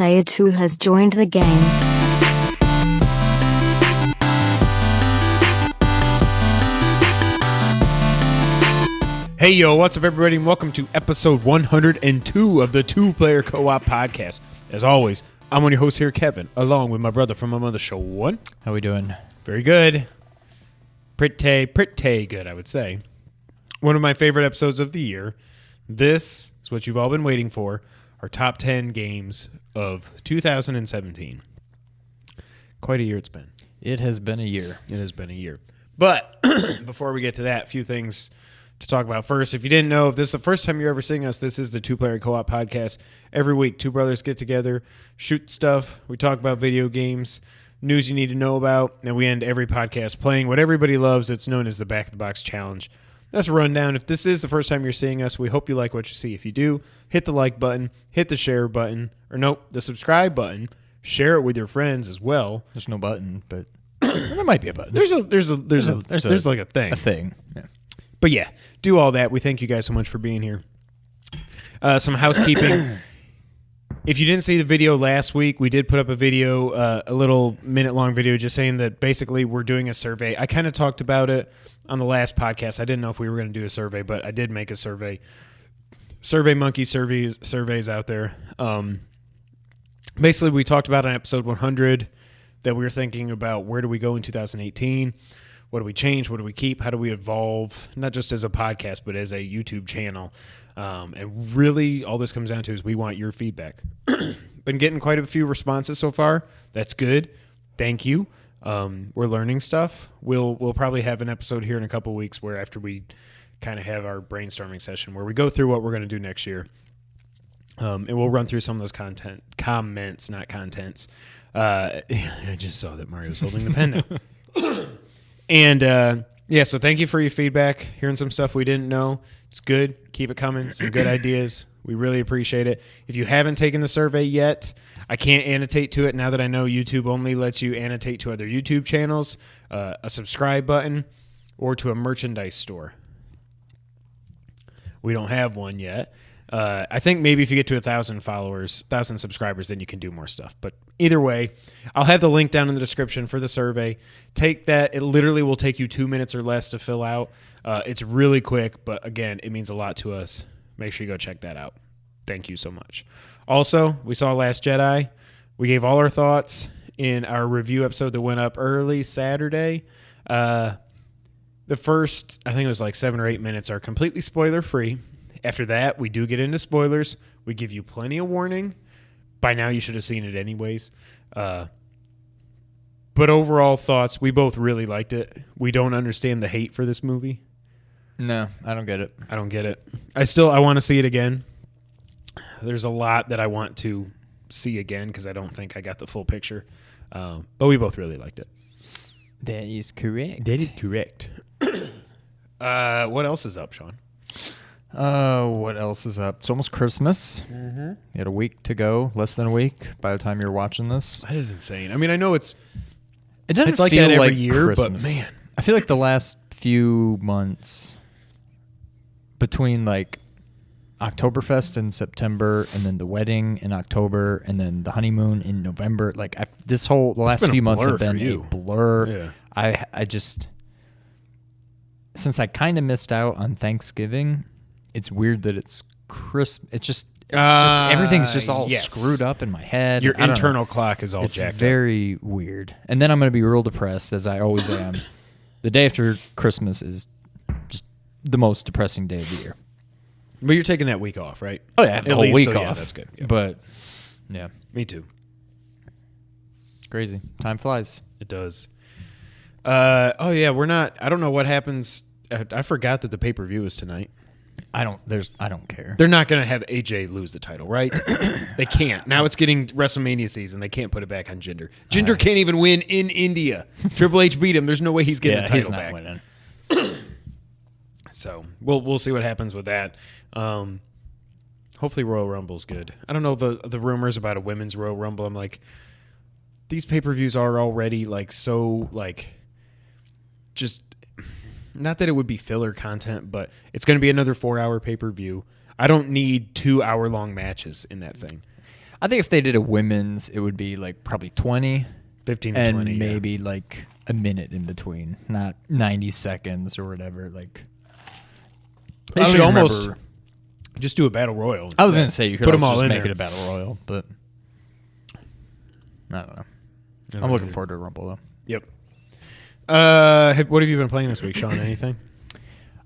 Player 2 has joined the game. Hey yo, what's up everybody, and welcome to episode 102 of the Two Player Co-op Podcast. As always, I'm one of your hosts here, Kevin, along with my brother from my mother, Sean. How we doing? Very good. Pretty good, I would say. One of my favorite episodes of the year. This is what you've all been waiting for, our top 10 games of 2017. Quite a year it's been. It has been a year. It has been a year. But before we get to that, a few things to talk about. First, if you didn't know, if this is the first time you're ever seeing us, this is the Two Player Co-op Podcast. Every week, two brothers get together, shoot stuff. We talk about video games, news you need to know about, and we end every podcast playing what everybody loves. It's known as the Back of the Box Challenge. That's a rundown. If this is the first time you're seeing us, we hope you like what you see. If you do, hit the like button, hit the share button, or nope, the subscribe button. Share it with your friends as well. There's no button, but there might be a button. There's like a thing. A thing. Yeah. But yeah, do all that. We thank you guys so much for being here. Some housekeeping. If you didn't see the video last week, we did put up a video, a little minute-long video, just saying that basically we're doing a survey. I kind of talked about it on the last podcast. I didn't know if we were going to do a survey, but I did make a survey. Survey Monkey surveys out there. Basically, we talked about on episode 100 that we were thinking about where do we go in 2018. What do we change? What do we keep? How do we evolve? Not just as a podcast, but as a YouTube channel. And really, all this comes down to is we want your feedback. Been getting quite a few responses so far. That's good. Thank you. We're learning stuff. We'll probably have an episode here in a couple weeks where after we kind of have our brainstorming session where we go through what we're going to do next year. And we'll run through some of those comments, not contents. I just saw that Mario's holding the pen now. And, yeah, so thank you for your feedback. Hearing some stuff we didn't know. It's good. Keep it coming. Some good ideas. We really appreciate it. If you haven't taken the survey yet, I can't annotate to it now that I know YouTube only lets you annotate to other YouTube channels, a subscribe button, or to a merchandise store. We don't have one yet. I think maybe if you get to 1,000 followers, 1,000 subscribers, then you can do more stuff. But either way, I'll have the link down in the description for the survey. Take that. It literally will take you 2 minutes or less to fill out. It's really quick, but again, it means a lot to us. Make sure you go check that out. Thank you so much. Also, we saw Last Jedi. We gave all our thoughts in our review episode that went up early Saturday. The first, I think it was like 7 or 8 minutes, are completely spoiler-free. After that, we do get into spoilers. We give you plenty of warning. By now, you should have seen it anyways. But overall thoughts, we both really liked it. We don't understand the hate for this movie. No, I don't get it. I don't get it. I want to see it again. There's a lot that I want to see again because I don't think I got the full picture. But we both really liked it. That is correct. That is correct. What else is up, Sean? What else is up? It's almost Christmas. Mm-hmm. You had a week to go, less than a week by the time you're watching this. That is insane. I mean, I know it doesn't it's like feel that every like year, Christmas. But man, I feel like the last few months between like Oktoberfest in September and then the wedding in October and then the honeymoon in November, like the last few months have been a blur. Yeah. I just, since I kind of missed out on Thanksgiving, it's weird that it's crisp. It's just everything's just all screwed up in my head. Your internal clock is all jacked up. It's very weird. And then I'm going to be real depressed, as I always am. The day after Christmas is just the most depressing day of the year. But you're taking that week off, right? Oh, yeah. The whole week off. Yeah, that's good. Yep. But, yeah. Me too. Crazy. Time flies. It does. Oh, yeah. I don't know what happens. I forgot that the pay-per-view is tonight. I don't care. They're not going to have AJ lose the title, right? They can't. Now it's getting WrestleMania season. They can't put it back on Jinder. Jinder can't even win in India. Triple H beat him. There's no way he's getting the title back. He's not winning. So we'll see what happens with that. Hopefully Royal Rumble's good. I don't know the rumors about a women's Royal Rumble. I'm like, these pay-per-views are already like so like just. Not that it would be filler content, but it's going to be another 4-hour pay-per-view. I don't need 2-hour-long matches in that thing. I think if they did a women's, it would be like probably 20. 15 to and 20. maybe like a minute in between, not 90 seconds or whatever. Like They should almost just do a battle royal. I was going to say you could put them also all just in make there. it a battle royal, but I don't know. don't I'm know looking either. forward to Rumble though. Yep. What have you been playing this week, Sean? Anything?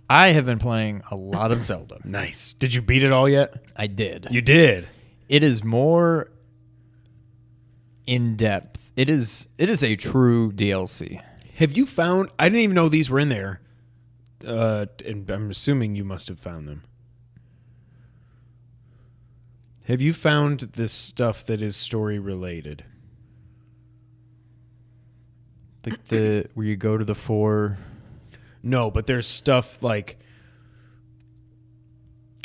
I have been playing a lot of Zelda. Nice. Did you beat it all yet? I did. You did. It is more in depth. It is a true DLC. Have you found? I didn't even know these were in there. And I'm assuming you must have found them. Have you found this stuff that is story related? Like the where you go to the 4. No, but there's stuff like.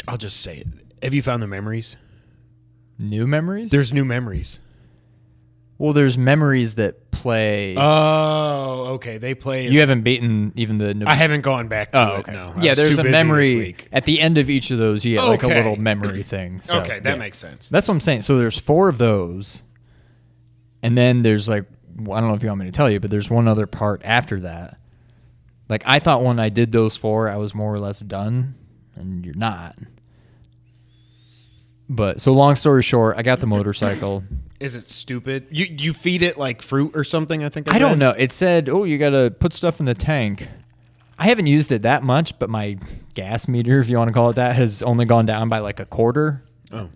I'll just say it. Have you found the memories? New memories? There's new memories. Well, there's memories that play. Oh, okay. They play. You haven't beaten even the. I haven't gone back to it. Okay. No. I Yeah, was there's too a busy this memory week. at the end of each of those. You get like a Okay. little memory thing. So, Okay, that yeah. makes sense. That's what I'm saying. So there's 4 of those, and then there's like I don't know if you want me to tell you, but there's one other part after that. Like I thought when I did those 4, I was more or less done, and you're not. But so long story short, I got the motorcycle. Is it stupid? You feed it like fruit or something? I think I don't know. It said, "Oh, you got to put stuff in the tank." I haven't used it that much, but my gas meter, if you want to call it that, has only gone down by like a quarter. Oh,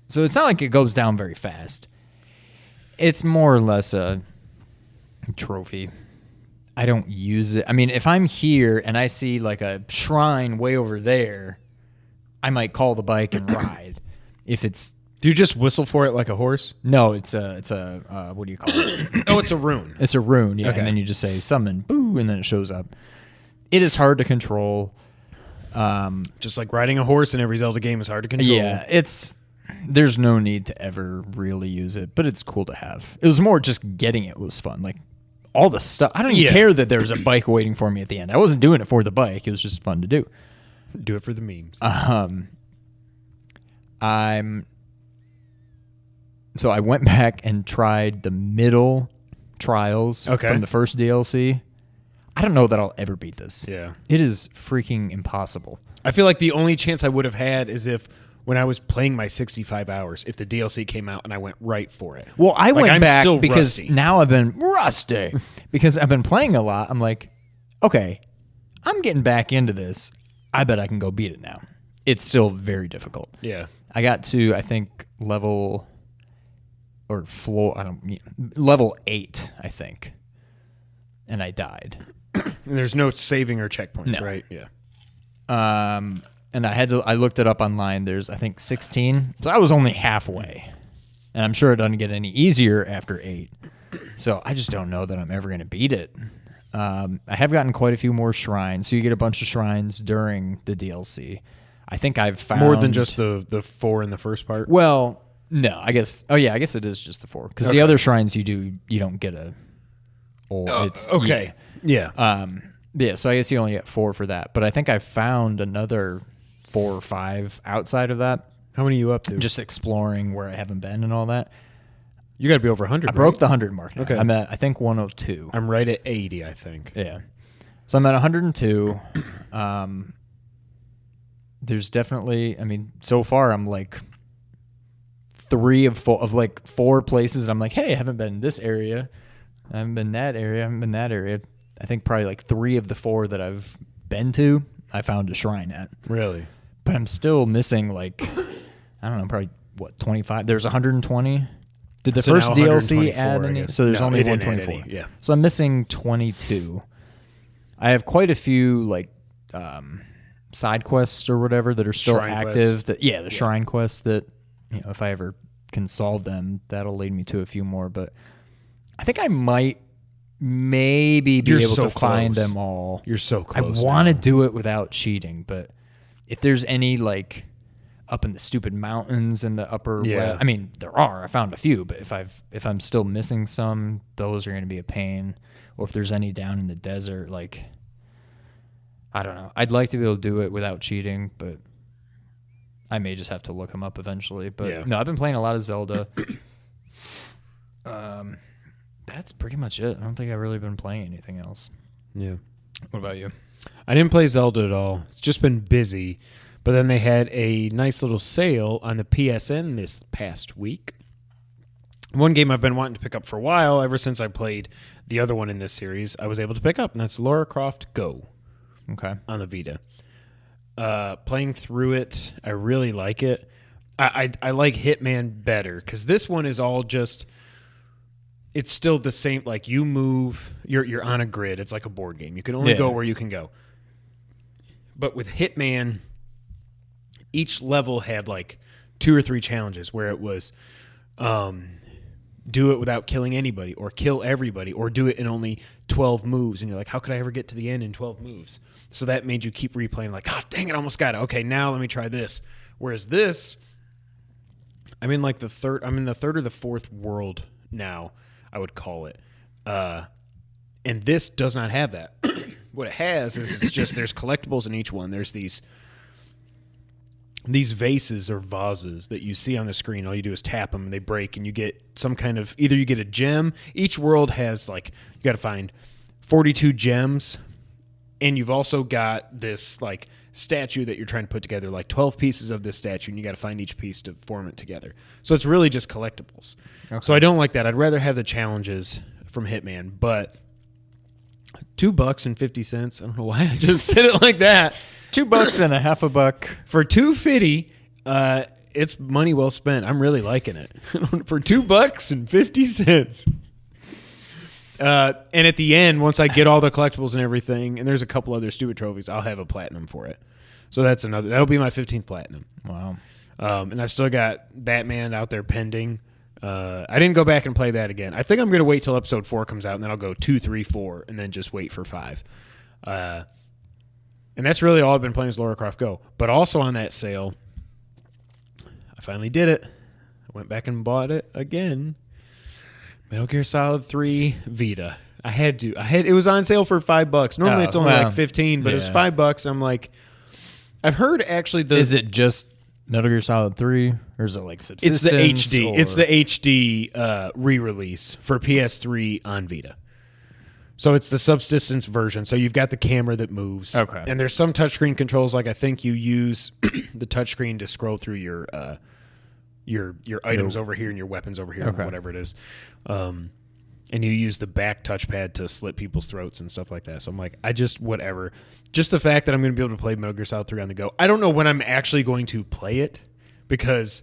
So it's not like it goes down very fast. It's more or less a trophy. I don't use it. I mean, if I'm here and I see like a shrine way over there, I might call the bike and ride. If it's do you just whistle for it like a horse? no, it's a what do you call it? Oh, it's a rune. It's a rune, yeah. Okay. And then you just say summon, boo, and then it shows up. It is hard to control. Just like riding a horse in every Zelda game is hard to control. Yeah, there's no need to ever really use it, but it's cool to have. It was more just getting it was fun. Like all the stuff. I don't even care that there's a bike waiting for me at the end. I wasn't doing it for the bike. It was just fun to do. Do it for the memes. So I went back and tried the middle trials Okay. from the first DLC. I don't know that I'll ever beat this. Yeah. It is freaking impossible. I feel like the only chance I would have had is if when I was playing my 65 hours, if the DLC came out and I went right for it. Well, I went I'm back still because rusty. now I've been rusty because I've been playing a lot. I'm like, okay, I'm getting back into this. I bet I can go beat it now. It's still very difficult. Yeah. I got to, I think, level 8, I think. And I died. And there's no saving or checkpoints, No. right? Yeah. And I looked it up online. There's, I think, 16. So I was only halfway. And I'm sure it doesn't get any easier after 8. So I just don't know that I'm ever going to beat it. I have gotten quite a few more shrines. So you get a bunch of shrines during the DLC. I think I've found More than just the 4 in the first part. Well, no, I guess. Oh yeah, I guess it is just the 4 because the other shrines you don't get a. Or it's okay. Yeah. Yeah. So I guess you only get 4 for that. But I think I found another 4 or 5 outside of that. How many are you up to? Just exploring where I haven't been and all that. You got to be over 100. I broke the 100 mark. Now. Okay. I'm at I think 102. I'm right at 80, I think. Yeah. So I'm at 102. There's definitely, I mean, so far I'm like 3 of 4 of like 4 places that I'm like, hey, I haven't been in this area. I haven't been in that area. I haven't been in that area. I think probably like 3 of the 4 that I've been to, I found a shrine at. Really? But I'm still missing like, I don't know, probably what, 25? There's 120. Did the So first now DLC 124, add I any? guess. So there's No, only it didn't add 124. any, yeah. So I'm missing 22. I have quite a few like side quests or whatever that are still Shrine active. The shrine quests that, you know, if I ever can solve them, that'll lead me to a few more. But I think I might maybe be You're able so to find close. them all. You're so I close. want to now. do it without cheating, but if there's any like up in the stupid mountains in the upper Yeah. I mean, there are. I found a few, but if I'm still missing some, those are going to be a pain. Or if there's any down in the desert, like I don't know. I'd like to be able to do it without cheating, but I may just have to look them up eventually. But Yeah. no, I've been playing a lot of Zelda. That's pretty much it. I don't think I've really been playing anything else. Yeah. What about you? I didn't play Zelda at all. It's just been busy. But then they had a nice little sale on the PSN this past week. One game I've been wanting to pick up for a while, ever since I played the other one in this series, I was able to pick up, and that's Lara Croft Go. Okay. On the Vita. Playing through it, I really like it. I like Hitman better, because this one is all just... It's still the same, like you move, you're on a grid. It's like a board game. You can only go where you can go. But with Hitman, each level had like 2 or 3 challenges where it was do it without killing anybody, or kill everybody, or do it in only 12 moves. And you're like, how could I ever get to the end in 12 moves? So that made you keep replaying like, oh, dang it, I almost got it. Okay, now let me try this. Whereas this, I'm in the third or the fourth world now, I would call it. And this does not have that. What it has is it's just there's collectibles in each one. There's these vases or vases that you see on the screen. All you do is tap them and they break, and you get some kind of, either you get a gem. Each world has you got to find 42 gems, and you've also got this statue that you're trying to put together, 12 pieces of this statue, and you got to find each piece to form it together. So it's really just collectibles. Okay. So I don't like that. I'd rather have the challenges from Hitman, but $2.50. I don't know why I just said it like that. $2 and a half a buck for $2.50. It's money well spent. I'm really liking it for $2.50. And at the end, once I get all the collectibles and everything, and there's a couple other stupid trophies, I'll have a platinum for it. So that'll be my 15th platinum. Wow. And I've still got Batman out there pending. I didn't go back and play that again. I think I'm going to wait till episode 4 comes out, and then I'll go 2, 3, 4, and then just wait for 5. And that's really all I've been playing is Lara Croft Go. But also on that sale, I finally did it. I went back and bought it again. Metal Gear Solid 3 Vita. I had to. It was on sale for $5. Normally it's only 15, but it was $5. I'm like, I've heard actually Is it just Metal Gear Solid 3, or is it Subsistence? It's the HD. It's the HD re-release for PS3 on Vita. So it's the Subsistence version. So you've got the camera that moves. Okay. And there's some touchscreen controls. I think you use the touchscreen to scroll through your items over here and your weapons over here, or whatever it is. And you use the back touchpad to slit people's throats and stuff like that. So I'm like, whatever. Just the fact that I'm going to be able to play Metal Gear Solid 3 on the go. I don't know when I'm actually going to play it, because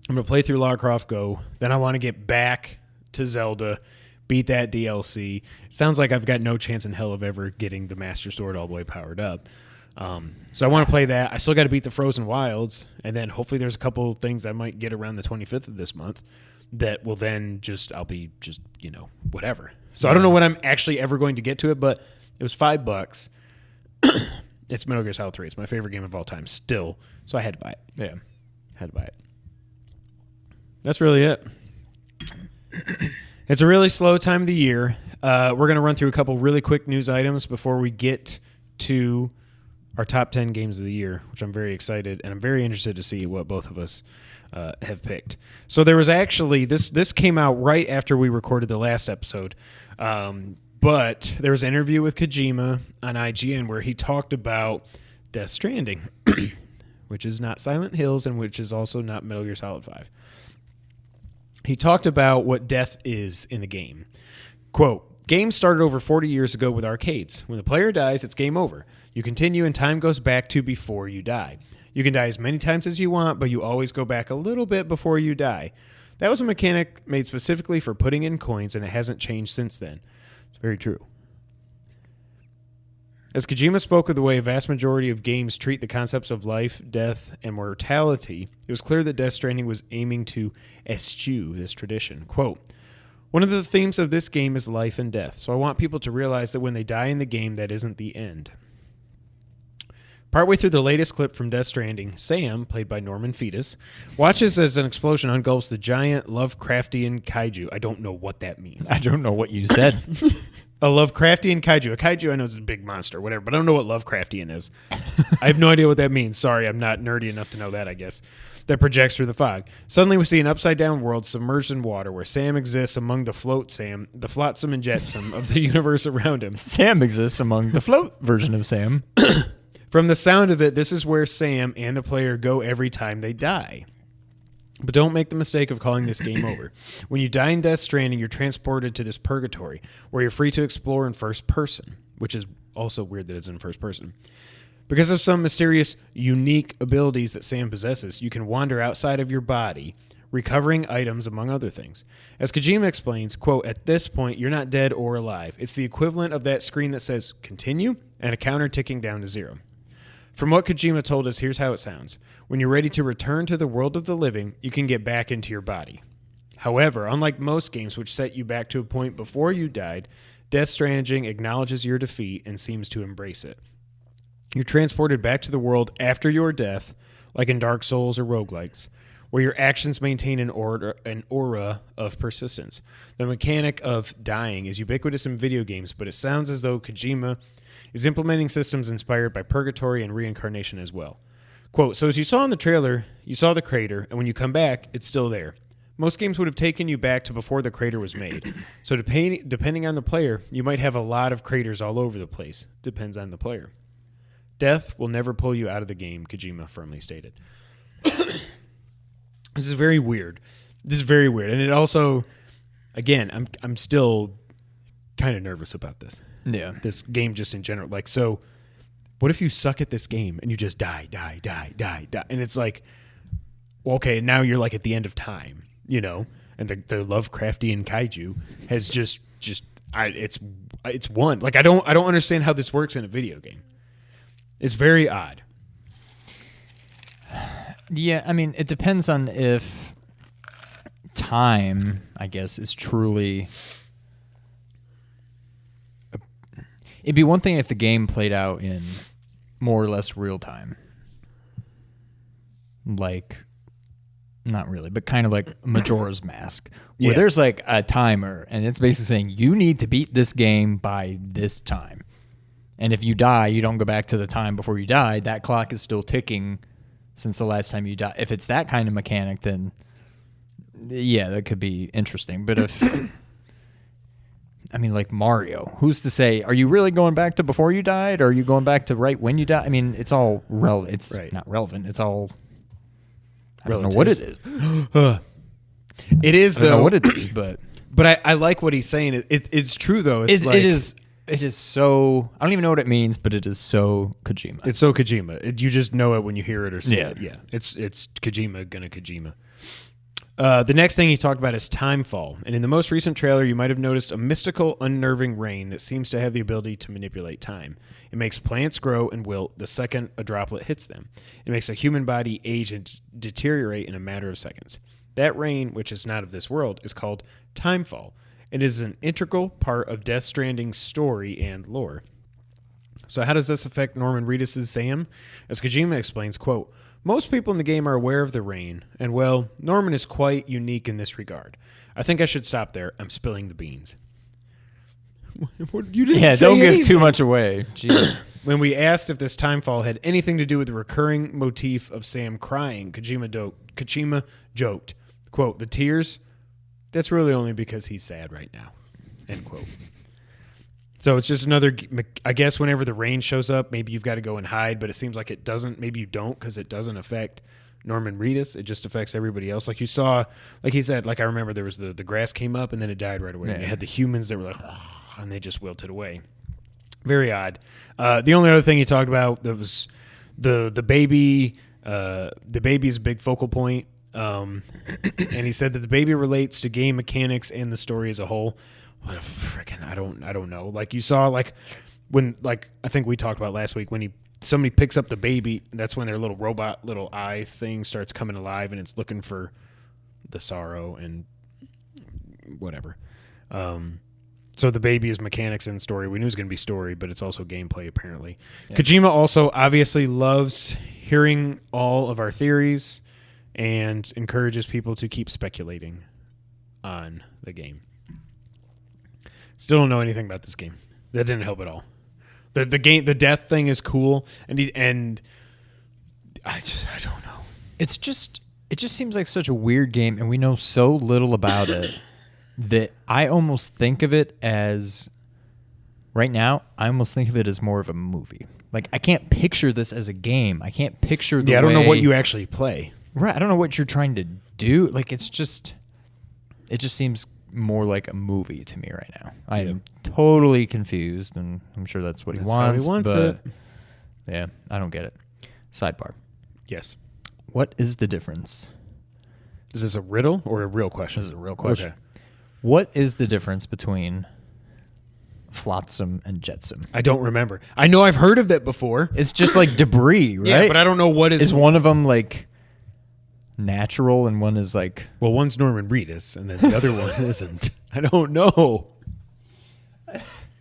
I'm going to play through Lara Croft Go. Then I want to get back to Zelda, beat that DLC. It sounds like I've got no chance in hell of ever getting the Master Sword all the way powered up. So I want to play that. I still got to beat the Frozen Wilds, and then hopefully there's a couple things I might get around the 25th of this month that will then I'll be whatever. So I don't know when I'm actually ever going to get to it, but it was $5. It's Metal Gear Solid 3. It's my favorite game of all time still, so I had to buy it. Yeah. Had to buy it. That's really it. It's a really slow time of the year. We're going to run through a couple really quick news items before we get to our top 10 games of the year, which I'm very excited, and I'm very interested to see what both of us have picked. So there was actually, this came out right after we recorded the last episode, but there was an interview with Kojima on IGN where he talked about Death Stranding, which is not Silent Hills and which is also not Metal Gear Solid 5. He talked about what death is in the game. Quote, "Games started over 40 years ago with arcades. When the player dies, it's game over. You continue and time goes back to before you die. You can die as many times as you want, but you always go back a little bit before you die. That was a mechanic made specifically for putting in coins, and it hasn't changed since then." It's very true. As Kojima spoke of the way a vast majority of games treat the concepts of life, death, and mortality, it was clear that Death Stranding was aiming to eschew this tradition. Quote, "One of the themes of this game is life and death, so I want people to realize that when they die in the game, that isn't the end." Partway through the latest clip from Death Stranding, Sam, played by Norman Fetus, watches as an explosion engulfs the giant Lovecraftian kaiju. I don't know what that means. I don't know what you said. A Lovecraftian kaiju. A kaiju I know is a big monster, whatever, but I don't know what Lovecraftian is. I have no idea what that means. Sorry, I'm not nerdy enough to know that, I guess. That projects through the fog. Suddenly we see an upside-down world submerged in water where Sam exists among the flotsam and jetsam of the universe around him. Sam exists among the float version of Sam. From the sound of it, this is where Sam and the player go every time they die. But don't make the mistake of calling this game over. When you die in Death Stranding, you're transported to this purgatory where you're free to explore in first person, which is also weird that it's in first person. Because of some mysterious, unique abilities that Sam possesses, you can wander outside of your body, recovering items, among other things. As Kojima explains, quote, at this point, you're not dead or alive. It's the equivalent of that screen that says, continue, and a counter ticking down to 0. From what Kojima told us, here's how it sounds. When you're ready to return to the world of the living, you can get back into your body. However, unlike most games which set you back to a point before you died, Death Stranding acknowledges your defeat and seems to embrace it. You're transported back to the world after your death, like in Dark Souls or roguelikes, where your actions maintain an aura of persistence. The mechanic of dying is ubiquitous in video games, but it sounds as though Kojima is implementing systems inspired by purgatory and reincarnation as well. Quote, so as you saw in the trailer, you saw the crater, and when you come back, it's still there. Most games would have taken you back to before the crater was made. So depending on the player, you might have a lot of craters all over the place. Depends on the player. Death will never pull you out of the game, Kojima firmly stated. This is very weird. And it also, again, I'm still kind of nervous about this. Yeah. This game just in general. Like, so what if you suck at this game and you just die? And it's like, well, okay, now you're like at the end of time, you know? And the Lovecraftian kaiju has it's won. Like, I don't understand how this works in a video game. It's very odd. Yeah, I mean, it depends on if time, I guess, is truly... It'd be one thing if the game played out in more or less real time. Like, not really, but kind of like Majora's Mask, where there's like a timer, and it's basically saying, you need to beat this game by this time. And if you die, you don't go back to the time before you died. That clock is still ticking since the last time you died. If it's that kind of mechanic, then yeah, that could be interesting. But if... I mean, like Mario, who's to say, are you really going back to before you died, or are you going back to right when you died? I mean, it's all relevant. It's not relevant. It's all, I don't know what it is. It is, though. I don't know what it is, but I like what he's saying. It's true, though. It is so, I don't even know what it means, but it is so Kojima. It's so Kojima. You just know it when you hear it or see it. Yeah. It's Kojima gonna Kojima. The next thing he talked about is timefall. And in the most recent trailer, you might have noticed a mystical, unnerving rain that seems to have the ability to manipulate time. It makes plants grow and wilt the second a droplet hits them. It makes a human body age and deteriorate in a matter of seconds. That rain, which is not of this world, is called timefall. It is an integral part of Death Stranding's story and lore. So how does this affect Norman Reedus' Sam? As Kojima explains, quote, most people in the game are aware of the rain, and well, Norman is quite unique in this regard. I think I should stop there. I'm spilling the beans. You didn't say don't anything. give too much away. Jeez. When we asked if this timefall had anything to do with the recurring motif of Sam crying, Kojima joked, quote, the tears, that's really only because he's sad right now, end quote. So it's just another, I guess whenever the rain shows up, maybe you've got to go and hide, but it seems like it doesn't. Maybe you don't because it doesn't affect Norman Reedus. It just affects everybody else. Like you saw, like he said, like I remember there was the grass came up and then it died right away. Yeah. And they had the humans that were like, and they just wilted away. Very odd. The only other thing he talked about that was the baby. The baby is a big focal point. And he said that the baby relates to game mechanics and the story as a whole. What a freaking I don't know. Like you saw, like when, like I think we talked about last week when somebody picks up the baby, that's when their little robot little eye thing starts coming alive and it's looking for the sorrow and whatever. So the baby is mechanics and story. We knew it was going to be story, but it's also gameplay apparently. Yeah. Kojima also obviously loves hearing all of our theories and encourages people to keep speculating on the game. Still don't know anything about this game. That didn't help at all. The death thing is cool, and I don't know. It just seems like such a weird game, and we know so little about it that I almost think of it as right now. I almost think of it as more of a movie. Like I can't picture this as a game. I can't picture the I don't know what you actually play. Right. I don't know what you're trying to do. Like it just seems more like a movie to me right now. I am totally confused, and I'm sure that's what he wants. How he wants but it. Yeah, I don't get it. Sidebar. Yes. What is the difference? Is this a riddle or a real question? This is a real question. Okay. What is the difference between flotsam and jetsam? I don't remember. I know I've heard of that before. It's just like debris, right? Yeah, but I don't know what is. Is one of them like natural and one is like... Well, one's Norman Reedus, and then the other one isn't. I don't know.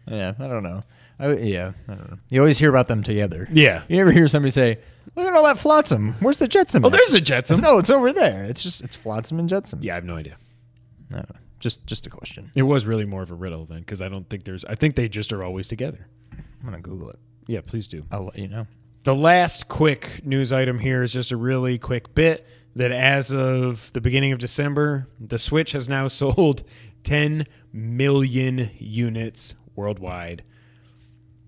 Yeah, I don't know. I don't know. You always hear about them together. Yeah. You never hear somebody say, look at all that flotsam. Where's the jetsam? Oh, at?" there's a jetsam. No, it's over there. It's flotsam and jetsam. Yeah, I have no idea. I don't know. Just a question. It was really more of a riddle then, because I think they just are always together. I'm going to Google it. Yeah, please do. I'll let you know. The last quick news item here is just a really quick bit that as of the beginning of December, the Switch has now sold 10 million units worldwide.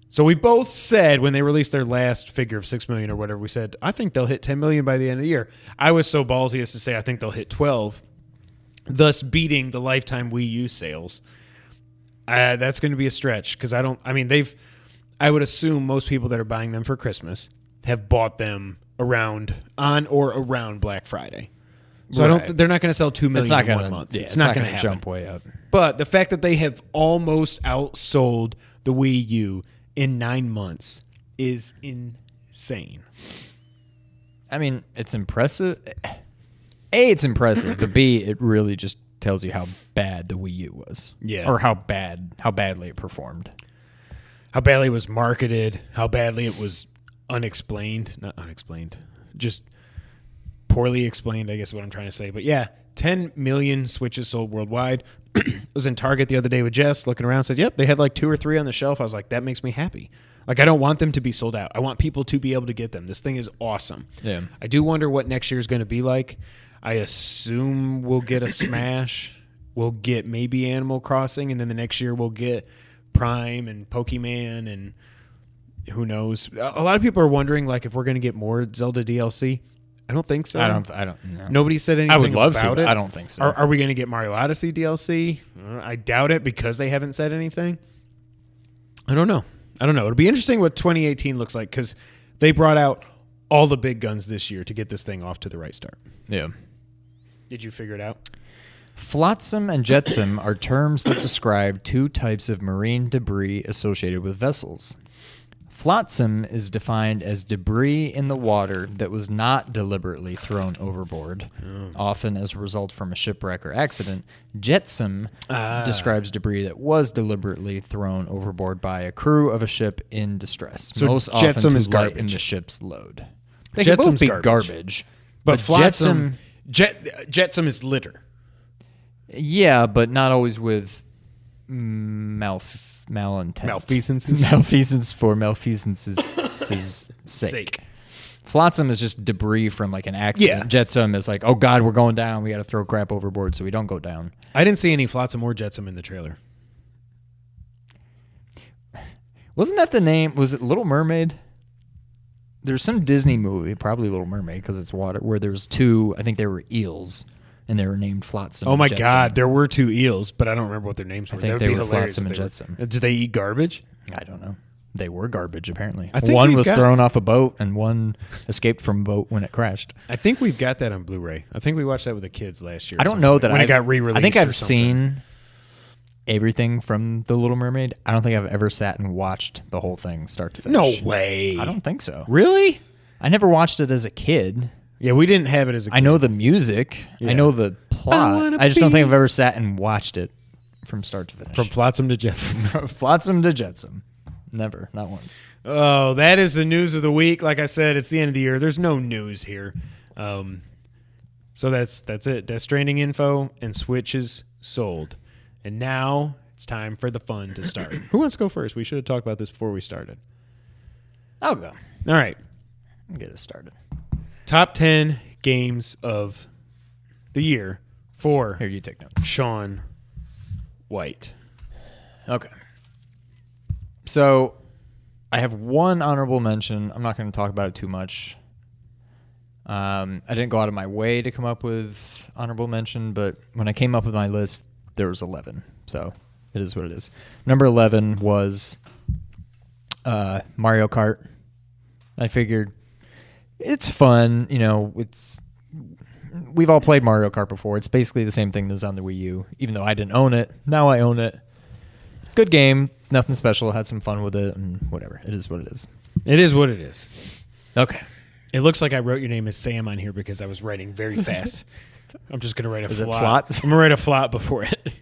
So we both said when they released their last figure of 6 million or whatever, we said, I think they'll hit 10 million by the end of the year. I was so ballsy as to say I think they'll hit 12, thus beating the lifetime Wii U sales. That's going to be a stretch because I would assume most people that are buying them for Christmas have bought them on or around Black Friday. So Right. they're not going to sell 2 million in 1 month. Yeah, it's not going to jump way up. But the fact that they have almost outsold the Wii U in 9 months is insane. I mean, it's impressive. A, it's impressive, but B, it really just tells you how bad the Wii U was. Yeah. Or how badly it performed. How badly it was marketed, how badly it was not unexplained, just poorly explained, I guess is what I'm trying to say. But yeah, 10 million Switches sold worldwide. I was in Target the other day with Jess, looking around, said, yep, they had like 2 or 3 on the shelf. I was like, that makes me happy. Like, I don't want them to be sold out. I want people to be able to get them. This thing is awesome. Yeah. I do wonder what next year is going to be like. I assume we'll get a Smash. We'll get maybe Animal Crossing, and then the next year we'll get Prime and Pokemon, and who knows. A lot of people are wondering, like, if we're going to get more Zelda DLC. I don't think so. I don't know. Nobody said anything I would love about to, it. but I don't think so. Are we going to get Mario Odyssey DLC? I doubt it because they haven't said anything. I don't know. It'll be interesting what 2018 looks like because they brought out all the big guns this year to get this thing off to the right start. Yeah. Did you figure it out? Flotsam and jetsam are terms that describe 2 types of marine debris associated with vessels. Flotsam is defined as debris in the water that was not deliberately thrown overboard, often as a result from a shipwreck or accident. Jetsam describes debris that was deliberately thrown overboard by a crew of a ship in distress, So most jetsam often is to lighten garbage. the ship's load. They can both Jetsam's be garbage. garbage, But flotsam, jetsam, jetsam is litter. yeah, but not always with malintent. Malfeasances? Malfeasance for malfeasance's sake. Flotsam is just debris from like an accident. Yeah. Jetsam is like, oh God, we're going down. We got to throw crap overboard so we don't go down. I didn't see any flotsam or jetsam in the trailer. Wasn't that the name? Was it Little Mermaid? There's some Disney movie, probably Little Mermaid because it's water, where there was 2, I think they were eels, and they were named Flotsam Oh and my Jetsam. God, there were 2 eels, but I don't remember what their names were. I think That would they be were hilarious Flotsam if and they were- Jetsam. Did they eat garbage? I don't know. They were garbage, apparently. I think one we've was got- thrown off a boat, and one escaped from a boat when it crashed. I think we've got that on Blu-ray. I think we watched that with the kids last year. I don't know that when it I've- got re-released. I think or I've something. seen everything from The Little Mermaid. I don't think I've ever sat and watched the whole thing start to No finish. way. I don't think so. Really? I never watched it as a kid. Yeah, we didn't have it as a kid. I know the music. Yeah. I know the I plot. wanna I just don't think be- I've ever sat and watched it from start to finish. From flotsam to jetsam. Flotsam to Jetsam. Never. Not once. Oh, that is the news of the week. Like I said, it's the end of the year. There's no news here. So that's it. Death Stranding info and Switches sold. And now it's time for the fun to start. Who wants to go first? We should have talked about this before we started. I'll go. All right. Get us started. Top 10 games of the year for Here, you take notes. Sean White. Okay. So I have one honorable mention. I'm not going to talk about it too much. I didn't go out of my way to come up with honorable mention, but when I came up with my list, there was 11. So it is what it is. Number 11 was Mario Kart. I figured it's fun. You know, we've all played Mario Kart before. It's basically the same thing that was on the Wii U, even though I didn't own it. Now I own it. Good game. Nothing special. Had some fun with it, and whatever. It is what it is. It is what it is. Okay. It looks like I wrote your name as Sam on here because I was writing very fast. I'm just going to write a Is it flop. flot? I'm going to write a flop before it.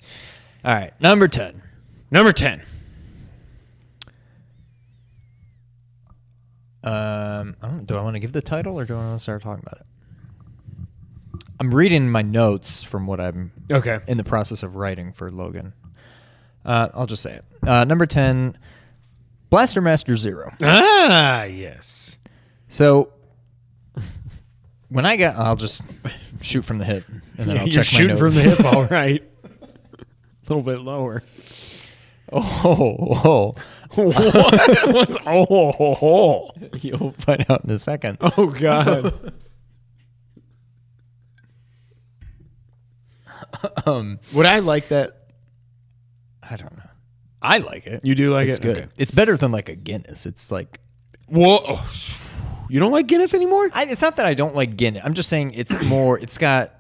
All right. Number 10. Number 10. I don't know, do I want to give the title or do I want to start talking about it? I'm reading my notes from what I'm Okay. in the process of writing for Logan. I'll just say it. Number 10, Blaster Master Zero. Ah, yes. So when I'll just shoot from the hip and then I'll You're check my shooting notes. from the hip, all right. A little bit lower. Oh. What was oh? You'll find out in a second. Oh, God. Would I like that? I don't know. I like it. You do like It's it? good. Okay. It's better than like a Guinness. It's like Whoa. You don't like Guinness anymore? it's not that I don't like Guinness. I'm just saying it's more. It's not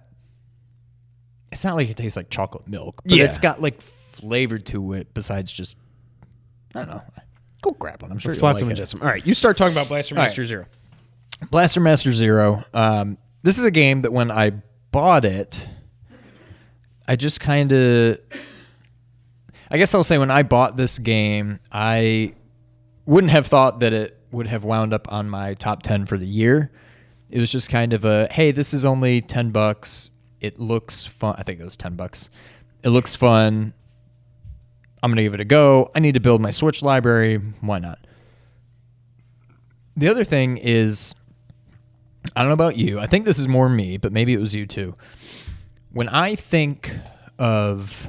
like it tastes like chocolate milk, but Yeah. it's got like flavor to it besides just I don't know. Go grab one. I'm sure you'll Flotsam like and it. Jetsam. All right, you start talking about Blaster All right. Master Zero. Blaster Master Zero. This is a game that when I bought it, I just kind of. I guess I'll say when I bought this game, I wouldn't have thought that it would have wound up on my top 10 for the year. It was just kind of a, hey, this is only $10. It looks fun. I think it was $10. It looks fun. I'm going to give it a go. I need to build my Switch library. Why not? The other thing is, I don't know about you. I think this is more me, but maybe it was you too. When I think of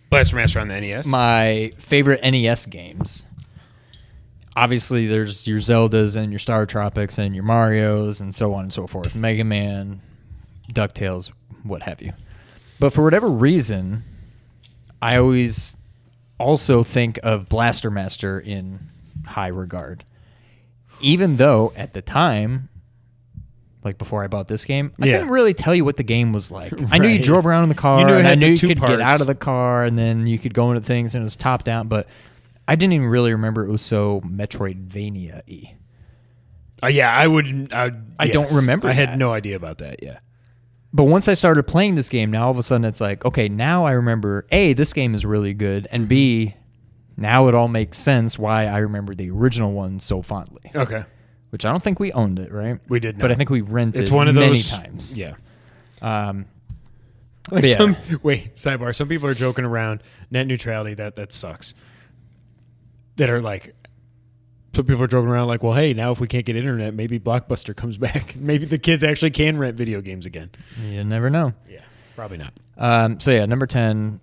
Blaster Master on the NES. my favorite NES games, obviously there's your Zeldas and your Star Tropics and your Marios and so on and so forth. Mega Man, DuckTales, what have you. But for whatever reason, I always also think of Blaster Master in high regard. Even though at the time, like before I bought this game, I couldn't really tell you what the game was like. I knew you Right. drove around in the car, You knew it and I had knew the you two could get out parts. of the car, and then you could go into things, and it was top down. But I didn't even really remember it was so Metroidvania-y. Yeah, I wouldn't. I don't remember I had that. no idea about that. Yeah. But once I started playing this game, now all of a sudden it's like, okay, now I remember, A, this game is really good, and B, now it all makes sense why I remember the original one so fondly. Okay. Which I don't think we owned it, right? We did not. But I think we rented It's one of many those times. Yeah. Like Like yeah. Wait, sidebar. Some people are joking around net neutrality. That sucks. That are like, some people are joking around like, well, hey, now if we can't get internet, maybe Blockbuster comes back. Maybe the kids actually can rent video games again. You never know. Yeah, probably not. So yeah, number 10,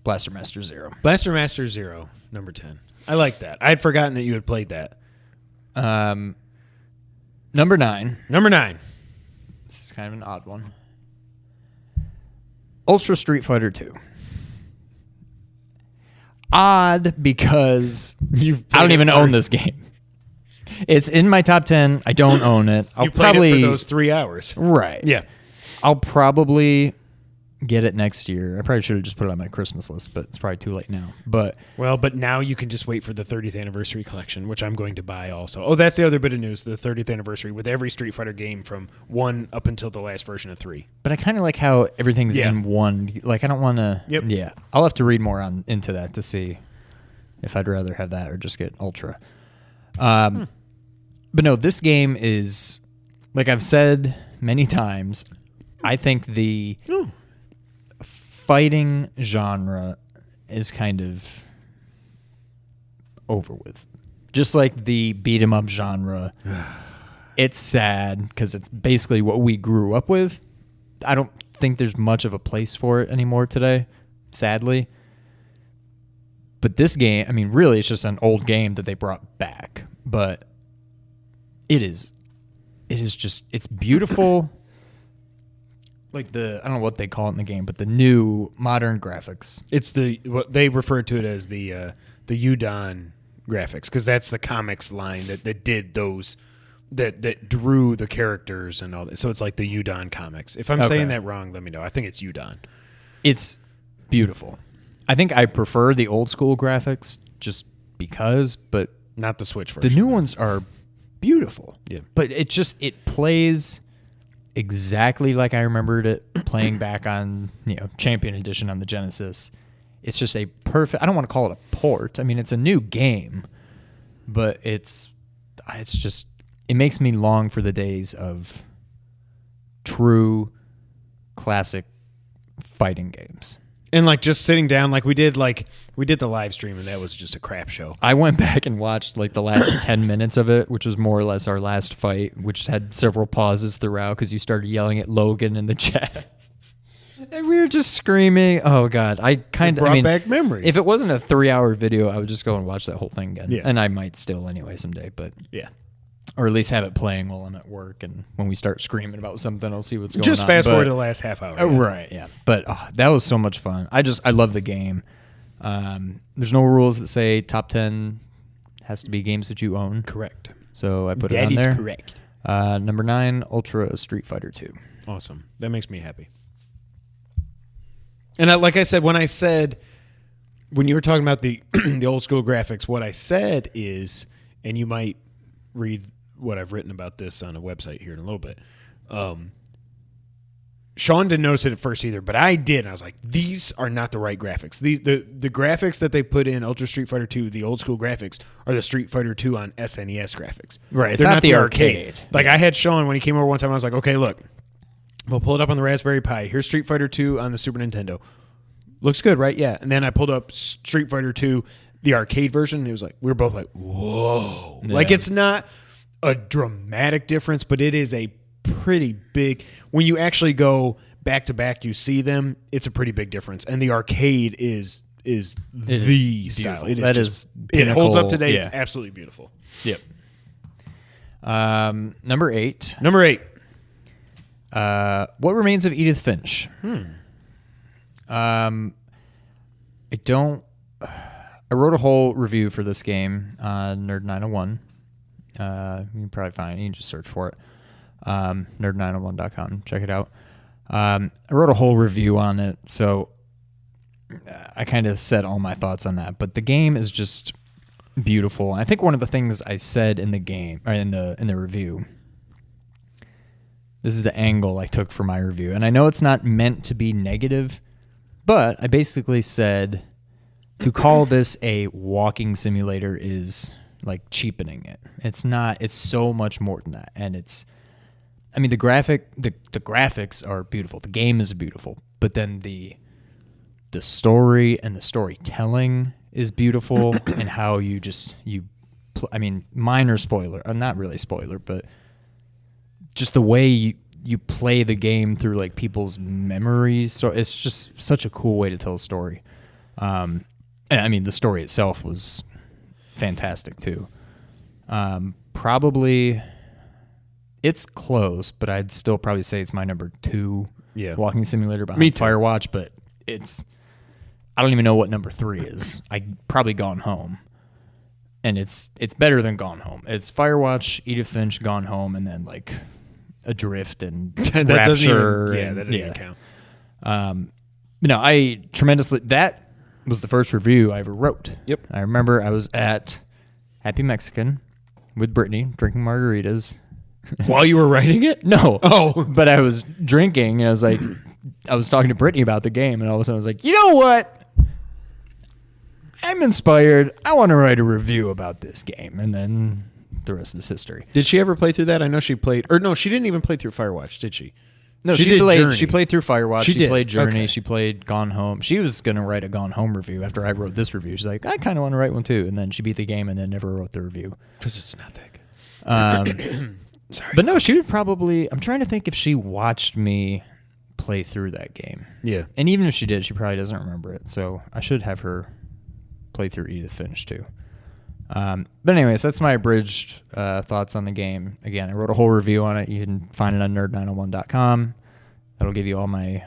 Blaster Master Zero. Blaster Master Zero, number 10. I like that. I had forgotten that you had played that. Number 9. Number 9. This is kind of an odd one. Ultra Street Fighter 2. Odd because I don't even own this game. It's in my top 10. I don't own it. I'll You played probably it for those 3 hours. right. Yeah. I'll probably get it next year. I probably should have just put it on my Christmas list, but it's probably too late now. But Well, but now you can just wait for the 30th anniversary collection, which I'm going to buy also. Oh, that's the other bit of news, the 30th anniversary with every Street Fighter game from 1 up until the last version of 3. I kind of like how everything's Yeah. in one. Like I don't want to. Yep. Yeah, I'll have to read more into that to see if I'd rather have that or just get Ultra. But no, this game is, like I've said many times, I think the fighting genre is kind of over with. Just like the beat 'em up genre. It's sad because it's basically what we grew up with. I don't think there's much of a place for it anymore today, sadly. But this game, I mean, really, it's just an old game that they brought back. But it is just, it's beautiful. Like I don't know what they call it in the game, but the new modern graphics. It's what they refer to it as the Udon graphics, because that's the comics line that did those, that drew the characters and all that. So it's like the Udon comics. If I'm saying that wrong, let me know. I think it's Udon. It's beautiful. I think I prefer the old school graphics just because, but not the Switch version. The new ones are beautiful. Yeah. But it plays exactly like I remembered it playing back on, Champion Edition on the Genesis. It's just a perfect, I don't want to call it a port. I mean, it's a new game, but it's just, it makes me long for the days of true classic fighting games. And like just sitting down, like we did the live stream, and that was just a crap show. I went back and watched like the last 10 minutes of it, which was more or less our last fight, which had several pauses throughout because you started yelling at Logan in the chat. And we were just screaming. Oh God, I brought back memories. If it wasn't a 3-hour video, I would just go and watch that whole thing again. Yeah. And I might still anyway someday, but yeah. Or at least have it playing while I'm at work, and when we start screaming about something, I'll see what's going on. Just fast forward to the last half hour. Right, yeah. But that was so much fun. I love the game. There's no rules that say top 10 has to be games that you own. Correct. So I put it on there. That is correct. Number 9, Ultra Street Fighter 2. Awesome. That makes me happy. And like I said, when you were talking about the the old school graphics, what I said is, and you might read what I've written about this on a website here in a little bit. Sean didn't notice it at first either, but I did. And I was like, these are not the right graphics. The graphics that they put in Ultra Street Fighter 2, the old school graphics, are the Street Fighter 2 on SNES graphics. Right. It's They're not the arcade. Like I had Sean when he came over one time. I was like, okay, look, we'll pull it up on the Raspberry Pi. Here's Street Fighter 2 on the Super Nintendo. Looks good, right? Yeah. And then I pulled up Street Fighter 2, the arcade version. And it was like, we were both like, whoa. Yeah. Like it's not a dramatic difference, but it is a pretty big, when you actually go back to back, you see them, it's a pretty big difference. And the arcade is the style. It holds up today. Yeah. It's absolutely beautiful. Yep. Number 8. What Remains of Edith Finch? I wrote a whole review for this game on Nerd 901. You can probably find it. You can just search for it. Nerd901.com. Check it out. I wrote a whole review on it, so I kind of said all my thoughts on that. But the game is just beautiful. And I think one of the things I said in the game, or in the review, this is the angle I took for my review. And I know it's not meant to be negative, but I basically said to call this a walking simulator is like cheapening it. It's not. It's so much more than that. And the graphics are beautiful. The game is beautiful. But then the story and the storytelling is beautiful, and how minor spoiler. Not really spoiler, but just the way you play the game through like people's memories. So it's just such a cool way to tell a story. And the story itself was fantastic too. Probably it's close, but I'd still probably say it's my number 2 walking simulator behind Firewatch, but I don't even know what number 3 is. I probably Gone Home. And it's better than Gone Home. It's Firewatch, Edith Finch, Gone Home, and then like Adrift and that Rapture. That doesn't even count. That was the first review I ever wrote. Yep. I remember I was at Happy Mexican with Brittany drinking margaritas. While you were writing it? No. Oh. But I was drinking, and I was like, I was talking to Brittany about the game, and all of a sudden I was like, you know what? I'm inspired. I want to write a review about this game. And then the rest of this history. Did she ever play through that? I know she played, or no, she didn't even play through Firewatch, did she? No, She did played. Journey. She played through Firewatch. She did. Played Journey. Okay. She played Gone Home. She was gonna write a Gone Home review after I wrote this review. She's like, I kind of want to write one too, and then she beat the game and then never wrote the review. Because it's not that good. Sorry. But no, she would probably. I'm trying to think if she watched me play through that game. Yeah. And even if she did, she probably doesn't remember it. So I should have her play through Edith Finch too. But anyways, that's my abridged thoughts on the game. Again, I wrote a whole review on it. You can find it on nerd901.com. That'll give you all my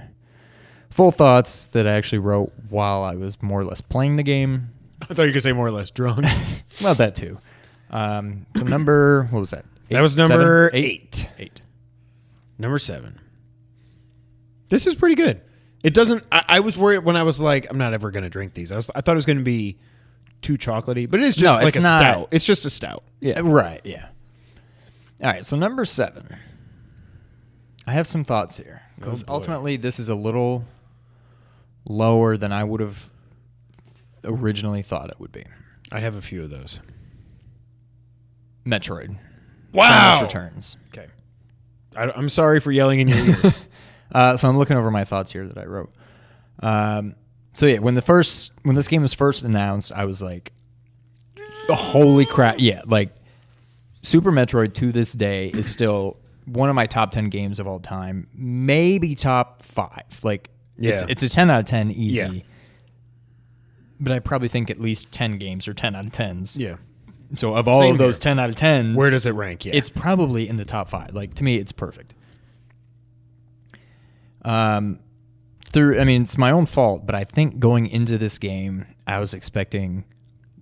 full thoughts that I actually wrote while I was more or less playing the game. I thought you were going to say more or less drunk. Well, that too. So number, what was that? That was number 8. Number 7. This is pretty good. It doesn't. I was worried when I was like, I'm not ever going to drink these. I thought it was going to be too chocolatey, but it is just like a stout. It's just a stout. Yeah. Right. Yeah. All right. So number 7. I have some thoughts here because ultimately this is a little lower than I would have originally thought it would be. I have a few of those. Metroid. Wow. Samus Returns. Okay. I'm sorry for yelling in your ears. So I'm looking over my thoughts here that I wrote. So yeah, when this game was first announced, I was like, holy crap. Yeah, like Super Metroid to this day is still one of my top 10 games of all time, maybe top 5. Like it's a 10 out of 10 easy. Yeah. But I probably think at least 10 games are 10 out of 10s. Yeah. So of all Same of those here. 10 out of 10s, Where does it rank? Yeah. it's probably in the top 5. Like to me, it's perfect. It's my own fault, but I think going into this game, I was expecting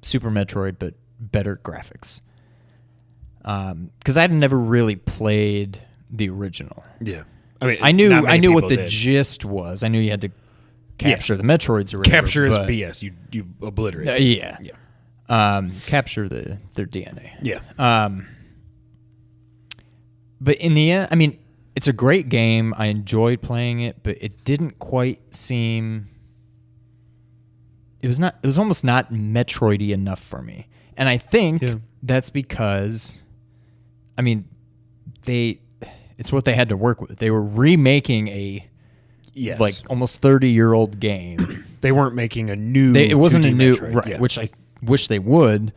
Super Metroid, but better graphics. Because I'd never really played the original. Yeah. I mean, I knew what the did. gist was. I knew you had to capture the Metroids or whatever. Capture is but, BS. You obliterate. Yeah. Yeah. Capture their DNA. Yeah. But in the end, I mean, it's a great game. I enjoyed playing it, but it didn't quite seem. It was almost not Metroid-y enough for me, and I think that's because, I mean, it's what they had to work with. They were remaking a like almost 30-year-old game. They weren't making a new. It wasn't 2D a new Metroid. right, Yeah. which I wish they would.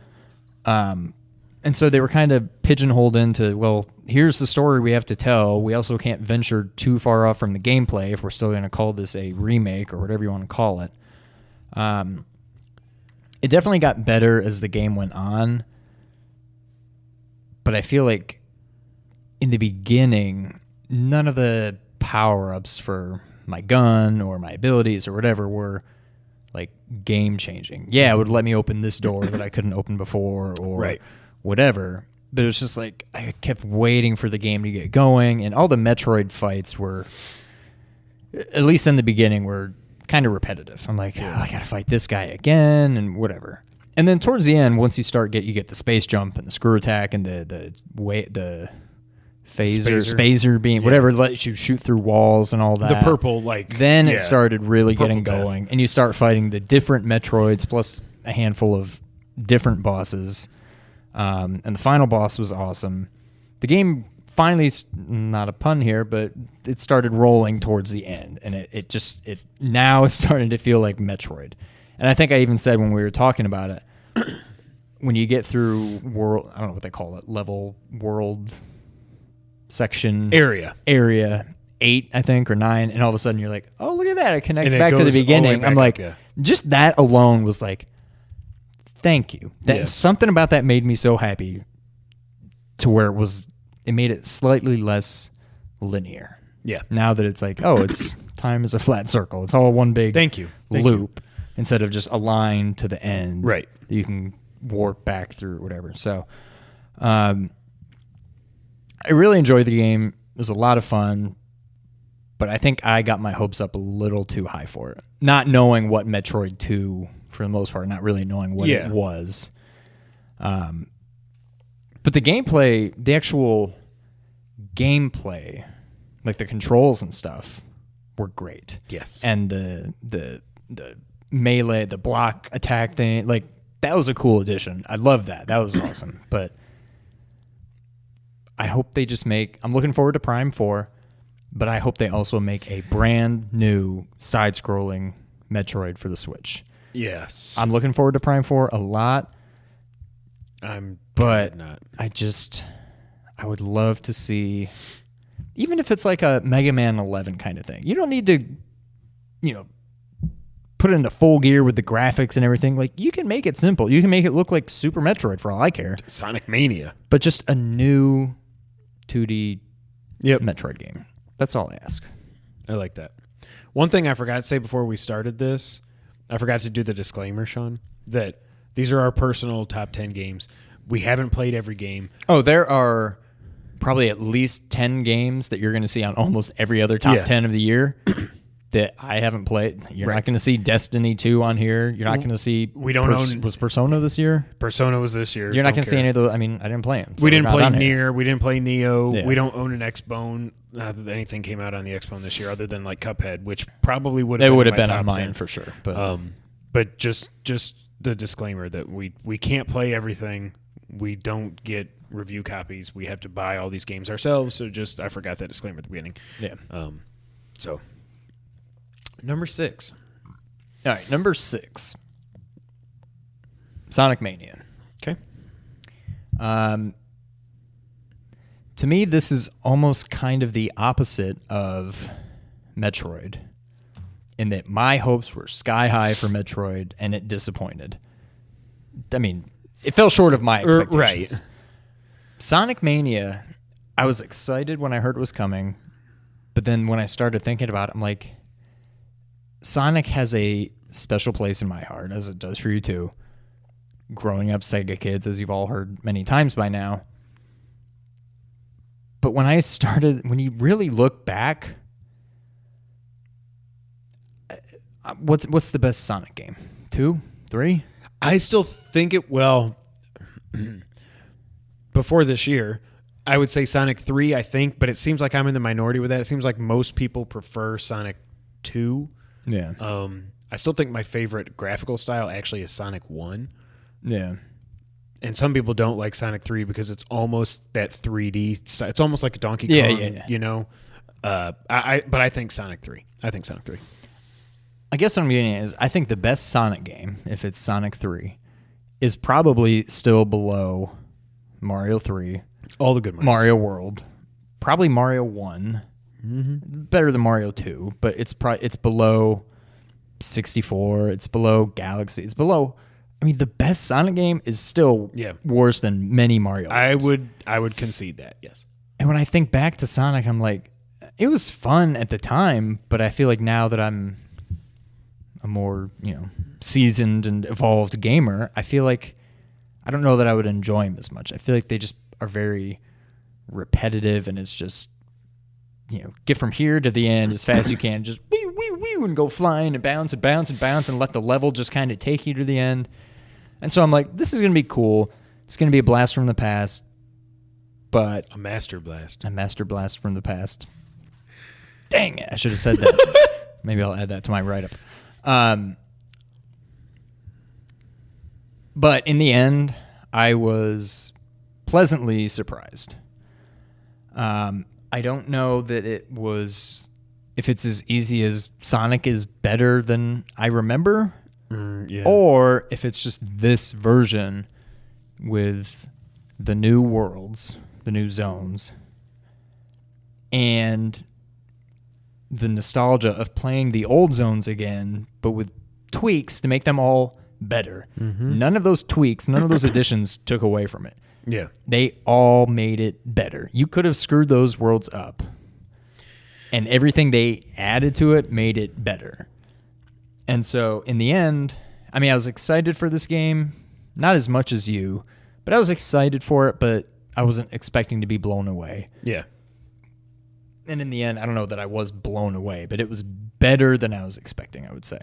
And so they were kind of pigeonholed into, well, here's the story we have to tell. We also can't venture too far off from the gameplay if we're still going to call this a remake or whatever you want to call it. It definitely got better as the game went on. But I feel like in the beginning, none of the power-ups for my gun or my abilities or whatever were like game-changing. Yeah, it would let me open this door that I couldn't open before or whatever. But it was just like I kept waiting for the game to get going, and all the Metroid fights were, at least in the beginning, were kind of repetitive. I'm like, I gotta fight this guy again and whatever. And then towards the end, once you get the space jump and the screw attack and the phaser beam, whatever lets you shoot through walls and all that. The purple, then it started really getting death. going, and you start fighting the different Metroids plus a handful of different bosses. And the final boss was awesome. The game finally, not a pun here, but it started rolling towards the end, and it now is starting to feel like Metroid. And I think I even said when we were talking about it, when you get through world, I don't know what they call it, level, world, section, area 8, I think, or 9, and all of a sudden you're like, oh, look at that, it connects And it back to the goes all the way beginning. back I'm like, up, just that alone was like, thank you. Something about that made me so happy to where it made it slightly less linear. Yeah. Now that it's like, it's time is a flat circle. It's all one big loop instead of just a line to the end. Right. That you can warp back through or whatever. So I really enjoyed the game. It was a lot of fun. But I think I got my hopes up a little too high for it. Not knowing what Metroid 2, for the most part, not really knowing what it was. But the gameplay, the actual gameplay, like the controls and stuff, were great. Yes. And the melee, the block attack thing, like that was a cool addition. I love that. That was awesome. But I hope they just I'm looking forward to Prime 4. but I hope they also make a brand new side-scrolling Metroid for the Switch. Yes. I'm looking forward to Prime 4 a lot. But not. I would love to see, even if it's like a Mega Man 11 kind of thing. You don't need to, put it into full gear with the graphics and everything. Like, you can make it simple. You can make it look like Super Metroid for all I care. Sonic Mania. But just a new 2D Yep. Metroid game. That's all I ask. I like that. One thing I forgot to say before we started this, I forgot to do the disclaimer, Sean, that these are our personal top 10 games. We haven't played every game. Oh, there are probably at least 10 games that you're going to see on almost every other top 10 of the year that I haven't played. You're not going to see Destiny 2 on here. You're not going to see... Was Persona this year? Persona was this year. You're not going to see any of those. I mean, I didn't play them. So we didn't play Nier. We didn't play Neo. Yeah. We don't own an Xbone. Not that anything came out on the Xbone this year other than like Cuphead, which probably would have been on mine for sure. But just the disclaimer that we can't play everything. We don't get review copies. We have to buy all these games ourselves. So I forgot that disclaimer at the beginning. Yeah. So number 6. All right, number 6. Sonic Mania. Okay. To me, this is almost kind of the opposite of Metroid, in that my hopes were sky high for Metroid, and it disappointed. I mean, it fell short of my expectations. Right. Sonic Mania, I was excited when I heard it was coming, but then when I started thinking about it, I'm like, Sonic has a special place in my heart, as it does for you too. Growing up Sega kids, as you've all heard many times by now. But when you really look back, what's the best Sonic game? 2? 3? I still think before this year, I would say Sonic 3, I think, but it seems like I'm in the minority with that. It seems like most people prefer Sonic 2. Yeah. I still think my favorite graphical style actually is Sonic 1. Yeah. And some people don't like Sonic 3 because it's almost that 3D. It's almost like a Donkey Kong, you know? But I think Sonic 3. I guess what I'm getting at is I think the best Sonic game, if it's Sonic 3, is probably still below Mario 3. All the good Marios. Mario World. Probably Mario 1. Mm-hmm. Better than Mario 2, but it's below 64. It's below Galaxy. It's below... I mean, the best Sonic game is still worse than many Mario games. I would concede that, yes. And when I think back to Sonic, I'm like, it was fun at the time, but I feel like now that I'm a more, seasoned and evolved gamer, I feel like I don't know that I would enjoy them as much. I feel like they just are very repetitive, and it's just, get from here to the end as fast as you can, just wee, wee, wee, and go flying and bounce and bounce and bounce and let the level just kind of take you to the end. And so I'm like, this is going to be cool. It's going to be a blast from the past, but... A master blast. A master blast from the past. Dang it, I should have said that. Maybe I'll add that to my write-up. But in the end, I was pleasantly surprised. I don't know that if it's as easy as Sonic is better than I remember, or if it's just this version with the new worlds, the new zones, and the nostalgia of playing the old zones again, but with tweaks to make them all better. Mm-hmm. None of those tweaks, none of those additions took away from it. Yeah. They all made it better. You could have screwed those worlds up, and everything they added to it made it better. And so in the end, I mean, I was excited for this game, not as much as you, but I was excited for it, but I wasn't expecting to be blown away. Yeah. And in the end, I don't know that I was blown away, but it was better than I was expecting, I would say.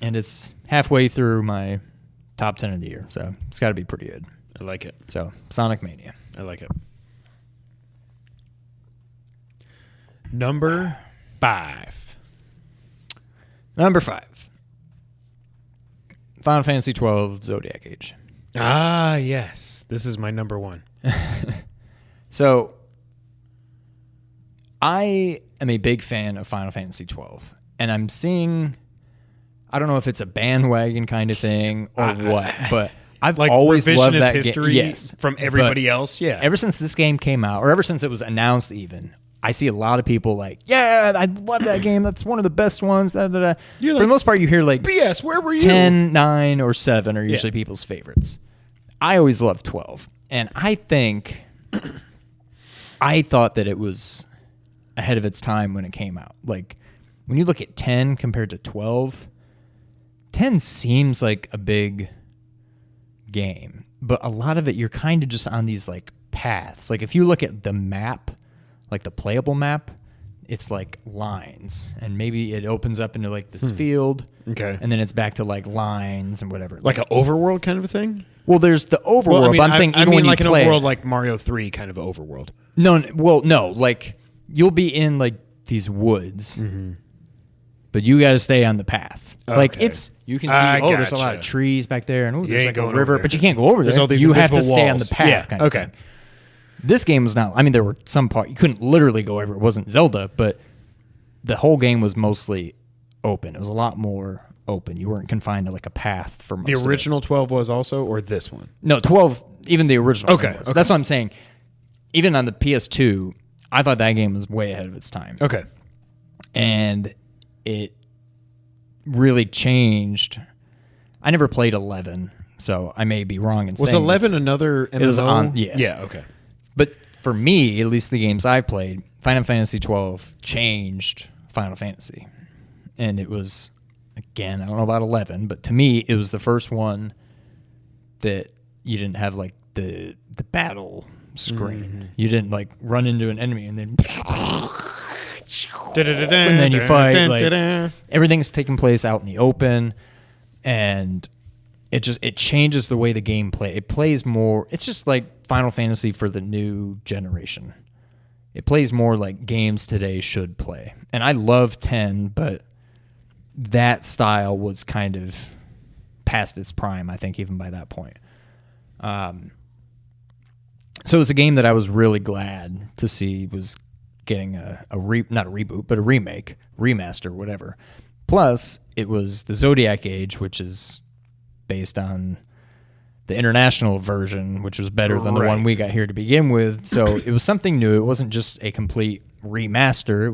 And it's halfway through my top 10 of the year, so it's got to be pretty good. I like it. So, Sonic Mania. I like it. Number 5. Number 5. Final Fantasy XII Zodiac Age. Ah, yes. This is my number 1. So, I am a big fan of Final Fantasy 12, and I'm seeing, I don't know if it's a bandwagon kind of thing or what, but I've like always loved revisionist that history yes, from everybody but else. Yeah. Ever since this game came out, or ever since it was announced even, I see a lot of people like, yeah, I love that game. That's one of the best ones. Da, da, da. For the most part, you hear like BS, where were you? 10, 9, or 7 are usually people's favorites. I always loved 12. And I thought that it was ahead of its time when it came out. Like, when you look at 10 compared to 12, 10 seems like a big game. But a lot of it, you're kind of just on these, like, paths. Like, if you look at the map, like the playable map, it's like lines. And maybe it opens up into, like, this field. Okay. And then it's back to, like, lines and whatever. Like an overworld kind of a thing? Well, there's the overworld. But I'm saying even when like you an play overworld like Mario 3 kind of overworld. No. Like, you'll be in, like, these woods. But you got to stay on the path. Like, Okay. you can see, there's a lot of gotcha. trees back there. And, there's ain't like a going river. over there. But you can't go over There's there. all these You have to invisible stay on the walls. path. Yeah, kind of okay. thing. This game was not, I mean, there were some parts, you couldn't literally go everywhere. It wasn't Zelda, but the whole game was mostly open. It was a lot more open. You weren't confined to, like, a path for most The of it. original 12 was also, or this one? No, 12, even the original. Okay, game was. okay. That's what I'm saying. Even on the PS2, I thought that game was way ahead of its time. Okay. And it really changed. I never played 11, so I may be wrong in saying Was 11 this. another MMO? It was on, yeah. Yeah, okay. But for me, at least the games I played, Final Fantasy 12 changed Final Fantasy. And it was, again, I don't know about 11, but to me, it was the first one that you didn't have, like, the battle screen. You didn't, like, run into an enemy and then and then you fight. Like, everything's taking place out in the open, and it changes the way the game play. It plays more. It's just like Final Fantasy for the new generation. It plays more like games today should play. And I love 10, but that style was kind of past its prime, I think, even by that point. So it was a game that I was really glad to see was getting not a reboot, but a remake, remaster, whatever. Plus, it was the Zodiac Age, which is based on the international version, which was better than the one we got here to begin with. So it was something new. It wasn't just a complete remaster.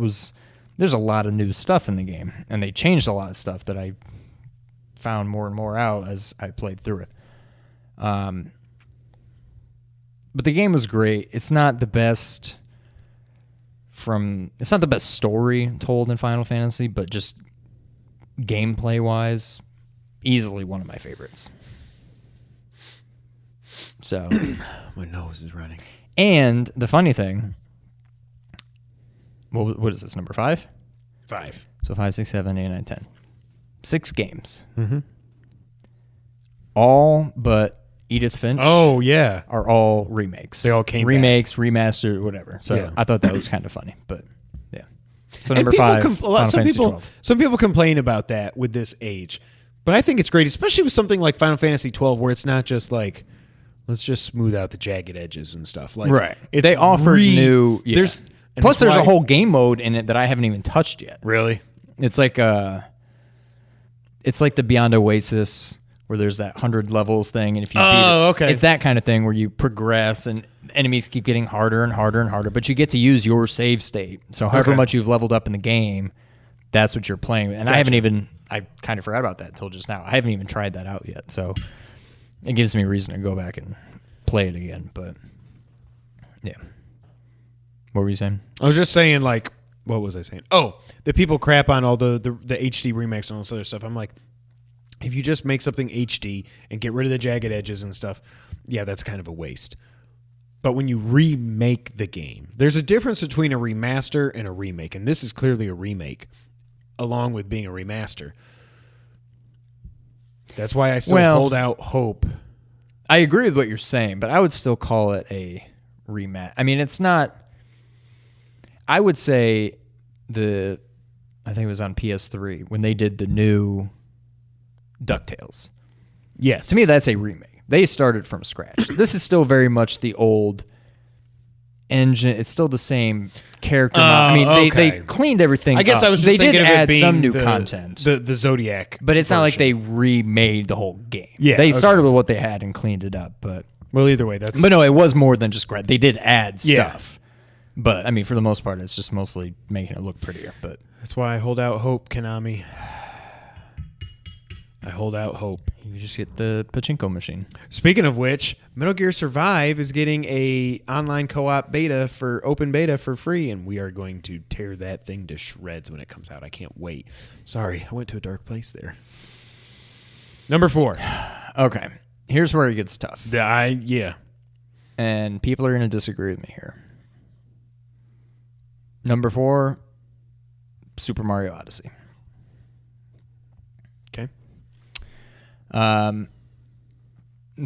There's a lot of new stuff in the game, and they changed a lot of stuff that I found more and more out as I played through it. But the game was great. It's not the best story told in Final Fantasy, but just gameplay wise, easily one of my favorites. So my nose is running. And the funny thing, what is this, number 5? 5. So 5, 6, 7, 8, 9, 10. 6 games. Mm-hmm. All but Edith Finch. Oh, yeah. Are all remakes. They all came remakes, remastered, whatever. So yeah. I thought that was kind of funny, but yeah. So And number people 5, Final Fantasy people, 12. Some people complain about that with this age, but I think it's great, especially with something like Final Fantasy 12, where it's not just like, let's just smooth out the jagged edges and stuff. Like, Right. It's They offered new. Yeah. Plus, there's a whole game mode in it that I haven't even touched yet. Really? It's like the Beyond Oasis, where there's that 100 levels thing, and if you beat it, okay. It's that kind of thing where you progress and enemies keep getting harder and harder and harder, but you get to use your save state. So however much you've leveled up in the game, that's what you're playing. And Gotcha. I kind of forgot about that until just now. I haven't even tried that out yet, so it gives me a reason to go back and play it again. But yeah, what were you saying? I was just saying, like, what was I saying? Oh, the people crap on all the HD remakes and all this other stuff. I'm like, if you just make something HD and get rid of the jagged edges and stuff, yeah, that's kind of a waste. But when you remake the game, there's a difference between a remaster and a remake, and this is clearly a remake, along with being a remaster. That's why I still hold out hope. I agree with what you're saying, but I would still call it a rematch. I mean, it's not. I would say I think it was on PS3 when they did the new DuckTales. Yes. To me, that's a remake. They started from scratch. This is still very much the old engine. It's still the same character. They cleaned everything. I guess up. I was just they thinking did of it add being some new the, content, the Zodiac, but it's not like version. they remade the whole game. Yeah, they okay. started with what they had and cleaned it up. But either way, that's. But no, it was more than just grad. They did add Yeah. stuff. But I mean, for the most part, it's just mostly making it look prettier. But That's why I hold out hope, Konami. I hold out hope. you just get the pachinko machine. Speaking of which, Metal Gear Survive is getting a online co-op beta for open beta for free, and we are going to tear that thing to shreds when it comes out. I can't wait. Sorry, I went to a dark place there. Number 4. Okay, here's where it gets tough, Yeah. and people are going to disagree with me here. Number 4, Super Mario Odyssey. Okay.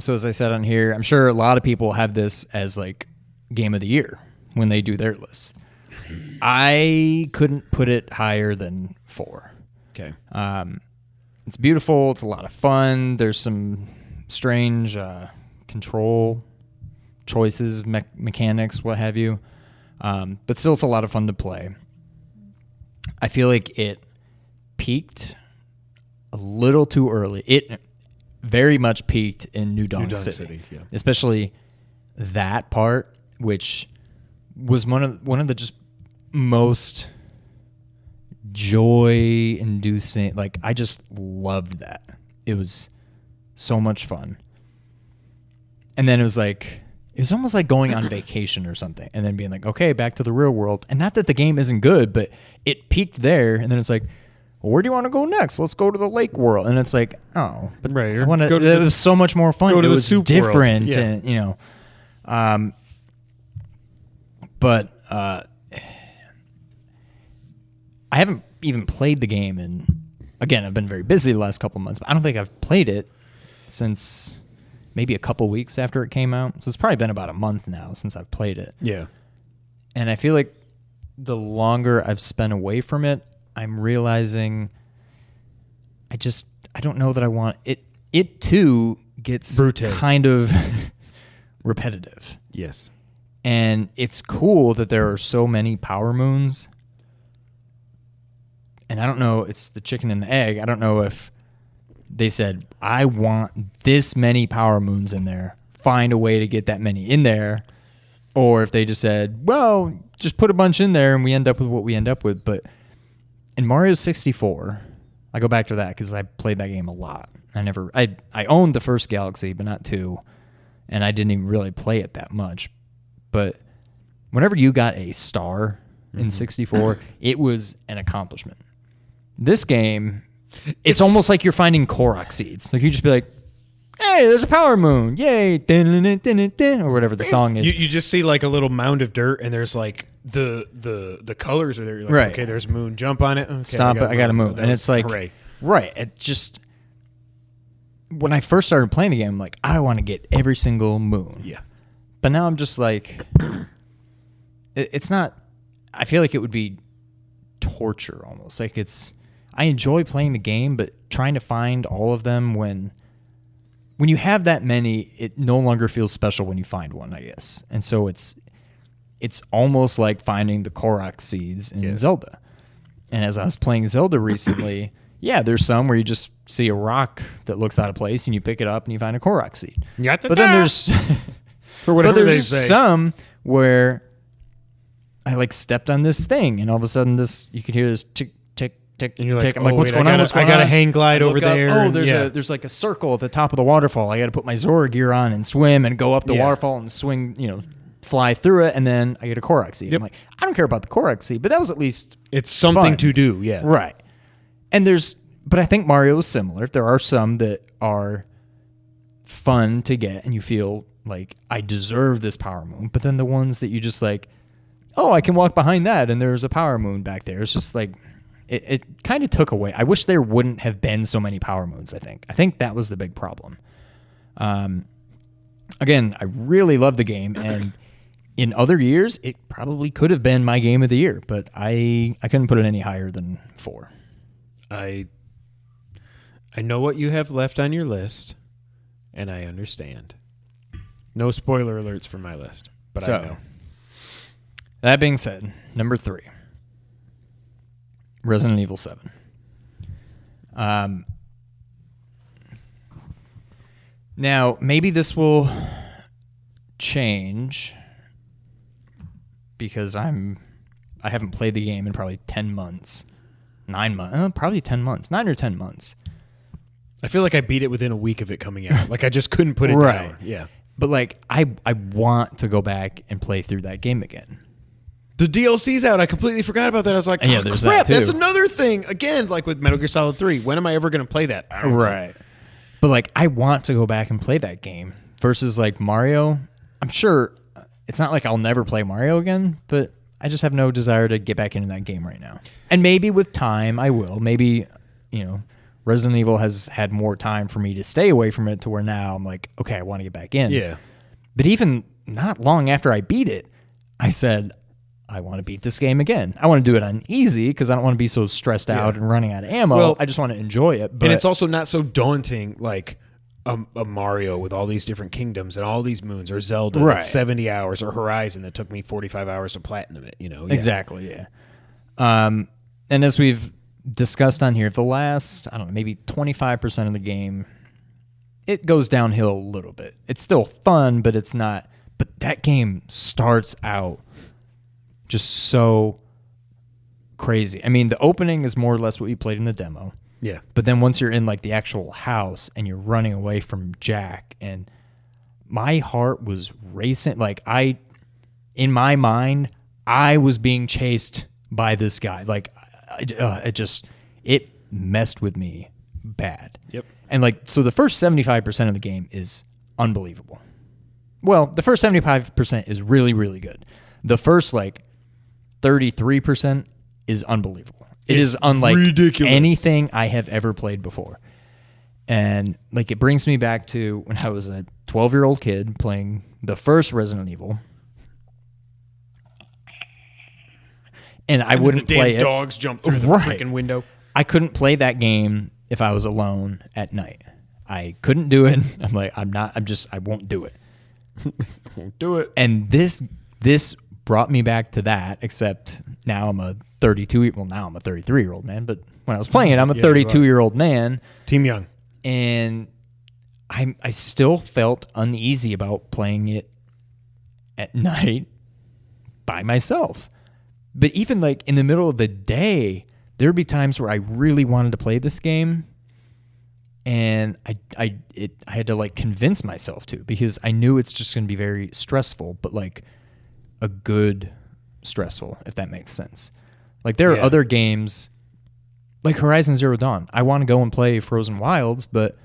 So as I said on here, I'm sure a lot of people have this as like game of the year when they do their lists. I couldn't put it higher than 4. Okay. It's beautiful. It's a lot of fun. There's some strange control choices, mechanics, what have you. But still, it's a lot of fun to play. I feel like it peaked a little too early. It very much peaked in New Dawn City, yeah. especially that part, which was one of the just most joy-inducing. Like, I just loved that. It was so much fun. And then it was almost like going on vacation or something, and then being like, okay, back to the real world. And not that the game isn't good, but it peaked there, and then it's like, well, where do you want to go next? Let's go to the lake world. And it's like, oh, but Right, I want to. go to It the- was so much more fun. go to It the was soup different, world. Yeah. and but I haven't even played the game, and again, I've been very busy the last couple months. But I don't think I've played it since maybe a couple weeks after it came out. So it's probably been about a month now since I've played it. Yeah. And I feel like the longer I've spent away from it, I'm realizing I don't know that I want it. It too gets Brute. kind of repetitive. Yes. And it's cool that there are so many power moons. And I don't know, it's the chicken and the egg. I don't know if they said, I want this many power moons in there. Find a way to get that many in there. Or if they just said, well, just put a bunch in there and we end up with what we end up with. But in Mario 64, I go back to that because I played that game a lot. I owned the first Galaxy, but not 2. And I didn't even really play it that much. But whenever you got a star in 64, it was an accomplishment. This game, it's almost like you're finding Korok seeds. Like you just be like, hey, there's a power moon. Yay. Or whatever the song is. You just see like a little mound of dirt, and there's like the colors are there. You're like, Right. Okay, there's a moon. Jump on it. Okay, Stop it. I got to move. That And was it's like, hooray. right. It just, when I first started playing the game, I'm like, I want to get every single moon. Yeah. But now I'm just like, it's not, I feel like it would be torture almost. Like I enjoy playing the game, but trying to find all of them when you have that many, it no longer feels special when you find one, I guess. And so it's almost like finding the Korok seeds in Zelda. And as I was playing Zelda recently, yeah, there's some where you just see a rock that looks out of place and you pick it up and you find a Korok seed. But then there's or whatever but they there's say. some where I like stepped on this thing and all of a sudden you could hear this tick, tick, tick, And you're like, tick. I'm like, oh, what's wait, going on? What's going I gotta on? hang glide I over look up, there. Oh, and- yeah. there's like a circle at the top of the waterfall. I got to put my Zora gear on and swim and go up the Yeah. waterfall and swing, fly through it. And then I get a Korok seed. Yep. I'm like, I don't care about the Korok seed, but that was at least It's something fun. to do. Yeah. Right. And but I think Mario is similar. There are some that are fun to get and you feel like I deserve this power moon. But then the ones that you just like, oh, I can walk behind that and there's a power moon back there. It's just like, it kind of took away. I wish there wouldn't have been so many power moons, I think that was the big problem. Again, I really love the game, and in other years, it probably could have been my game of the year, but I couldn't put it any higher than 4. I know what you have left on your list, and I understand. No spoiler alerts for my list, but I know. That being said, number 3, Resident Evil 7. Now, maybe this will change because I haven't played the game in probably 10 months. 9 months. Probably 10 months. 9 or 10 months. I feel like I beat it within a week of it coming out. Like I just couldn't put it Right. down. Yeah. But like I want to go back and play through that game again. The DLC's out. I completely forgot about that. I was like, Yeah, oh, there's crap, that too. that's another thing. Again, like with Metal Gear Solid 3. When am I ever going to play that? I don't know. But like I want to go back and play that game versus like Mario. I'm sure it's not like I'll never play Mario again, but I just have no desire to get back into that game right now. And maybe with time I will. Maybe, Resident Evil has had more time for me to stay away from it to where now I'm like, okay, I want to get back in. Yeah. But even not long after I beat it, I said, I want to beat this game again. I want to do it on easy because I don't want to be so stressed out and running out of ammo. Well, I just want to enjoy it. But and it's also not so daunting like a Mario with all these different kingdoms and all these moons, or Zelda Right. that's 70 hours, or Horizon that took me 45 hours to platinum it, Yeah. Exactly, yeah. And as we've discussed on here, the last, I don't know, maybe 25% of the game, it goes downhill a little bit. It's still fun, but it's not. But that game starts out just so crazy. I mean, the opening is more or less what you played in the demo. Yeah. But then once you're in like the actual house and you're running away from Jack, and my heart was racing. Like in my mind, I was being chased by this guy. Like it messed with me bad. Yep. And like, so the first 75% of the game is unbelievable. Well, the first 75% is really, really good. The first like 33% is unbelievable. It is unlike ridiculous. anything I have ever played before. And like, it brings me back to when I was a 12-year-old kid playing the first Resident Evil. And I wouldn't the play damn it. dogs jump through the Right. freaking window. I couldn't play that game if I was alone at night. I couldn't do it. I'm like, I won't do it. Won't do it. And this brought me back to that, except now I'm a 33-year-old man, but when I was playing it, I'm a 32-year-old man. Team Young. And I still felt uneasy about playing it at night by myself. But even like in the middle of the day, there would be times where I really wanted to play this game, and I had to like convince myself to, because I knew it's just going to be very stressful, but like a good stressful, if that makes sense. Like there are other games like Horizon Zero Dawn. I want to go and play Frozen Wilds, but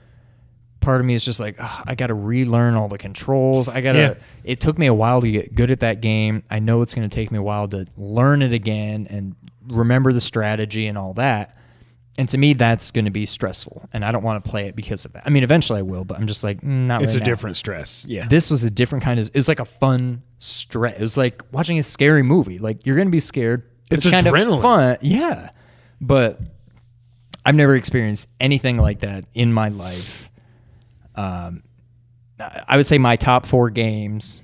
part of me is just like, I got to relearn all the controls. It took me a while to get good at that game. I know it's going to take me a while to learn it again and remember the strategy and all that. And to me, that's going to be stressful, and I don't want to play it because of that. I mean, eventually I will, but I'm just like, not right now. It's a different stress. Yeah. This was a different kind of, it was like a fun stress. It was like watching a scary movie. Like, you're going to be scared. It's kind adrenaline. of fun. Yeah. But I've never experienced anything like that in my life. I would say my top 4 games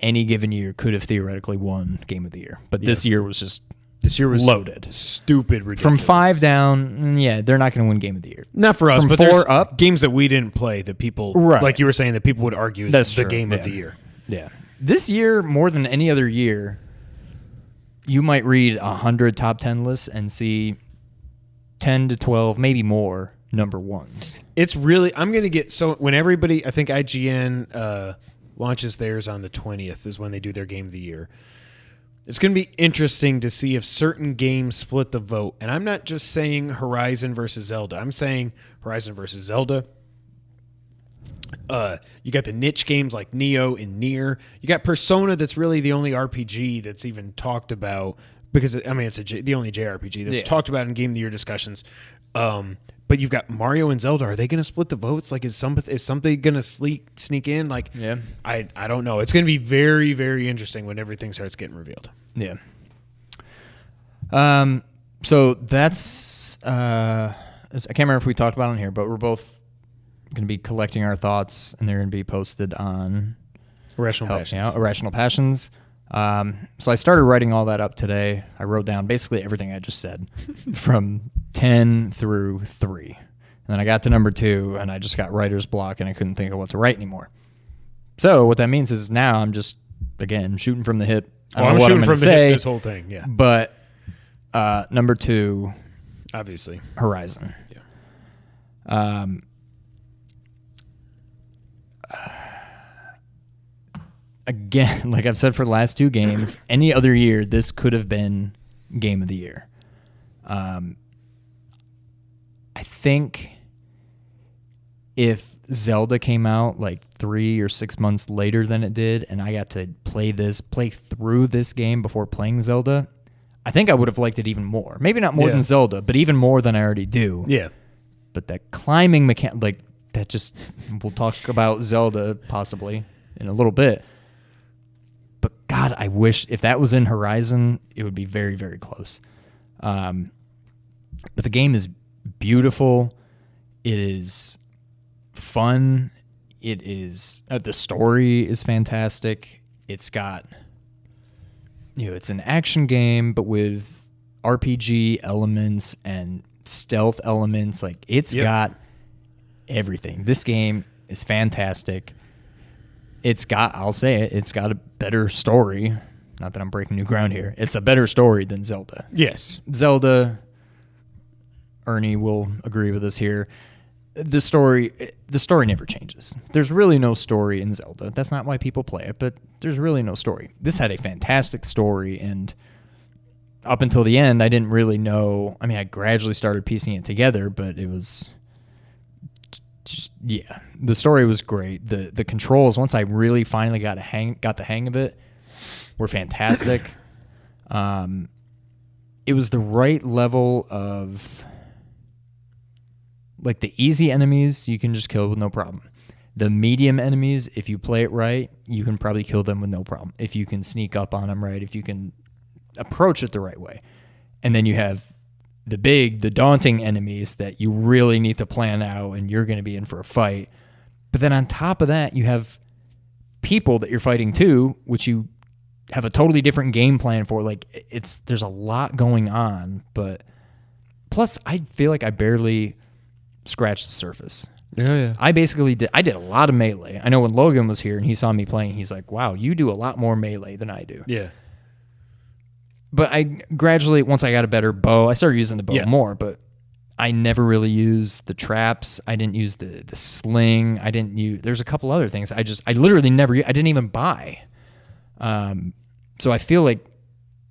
any given year could have theoretically won Game of the Year. But this year was loaded. Stupid ridiculous. From 5 down, they're not going to win Game of the Year. Not for us, From but 4 there's up, games that we didn't play that people, like you were saying, that people would argue is the game of the year. Yeah. This year, more than any other year, you might read 100 top 10 lists and see 10 to 12, maybe more, number ones. It's really, I'm going to get, so when everybody, I think IGN launches theirs on the 20th is when they do their game of the year. It's going to be interesting to see if certain games split the vote. And I'm not just saying Horizon versus Zelda. I'm saying Horizon versus Zelda. You got the niche games like Neo and Nier. You got Persona, that's really the only RPG that's even talked about, because I mean it's the only JRPG that's talked about in Game of the Year discussions. But you've got Mario and Zelda. Are they going to split the votes? Like, is something going to sneak in? Like, I don't know. It's going to be very, very interesting when everything starts getting revealed. Yeah. So that's I can't remember if we talked about it on here, but we're both going to be collecting our thoughts, and they're going to be posted on Irrational Passions. Irrational Passions. So I started writing all that up today. I wrote down basically everything I just said from 10 through 3. And then I got to number 2, and I just got writer's block, and I couldn't think of what to write anymore. So what that means is now I'm just, again, shooting from the hip. I don't know what I'm going to say. This whole thing, yeah. But number 2, obviously, Horizon. Yeah. Again, like I've said for the last 2 games, any other year this could have been game of the year. I think if Zelda came out like 3 or 6 months later than it did, and I got to play through this game before playing Zelda, I think I would have liked it even more. Maybe not more than Zelda, but even more than I already do. Yeah. But that climbing mechanic, like that, just we'll talk about Zelda possibly in a little bit. But God, I wish if that was in Horizon, it would be very, very close. But the game is beautiful. It is fun. It is the story is fantastic. It's got, it's an action game, but with RPG elements and stealth elements. Like it's got everything. This game is fantastic. I'll say it, it's got a better story. Not that I'm breaking new ground here. It's a better story than Zelda. Yes. Zelda, Ernie will agree with us here. The story never changes. There's really no story in Zelda. That's not why people play it, but there's really no story. This had a fantastic story, and up until the end, I didn't really know. I mean, I gradually started piecing it together, but it was just, the story was great. The controls, once I really finally got the hang of it, were fantastic. It was the right level of, like, the easy enemies you can just kill with no problem. The medium enemies, if you play it right, you can probably kill them with no problem. If you can sneak up on them right, if you can approach it the right way. And then you have the daunting enemies that you really need to plan out, and you're going to be in for a fight. But then on top of that, you have people that you're fighting too, which you have a totally different game plan for. Like, there's a lot going on, but plus I feel like I barely scratched the surface. Yeah. I did a lot of melee. I know when Logan was here and he saw me playing, he's like, wow, you do a lot more melee than I do. Yeah. But I gradually, once I got a better bow, I started using the bow more, but I never really used the traps. I didn't use the sling. There's a couple other things. I literally I didn't even buy. So I feel like,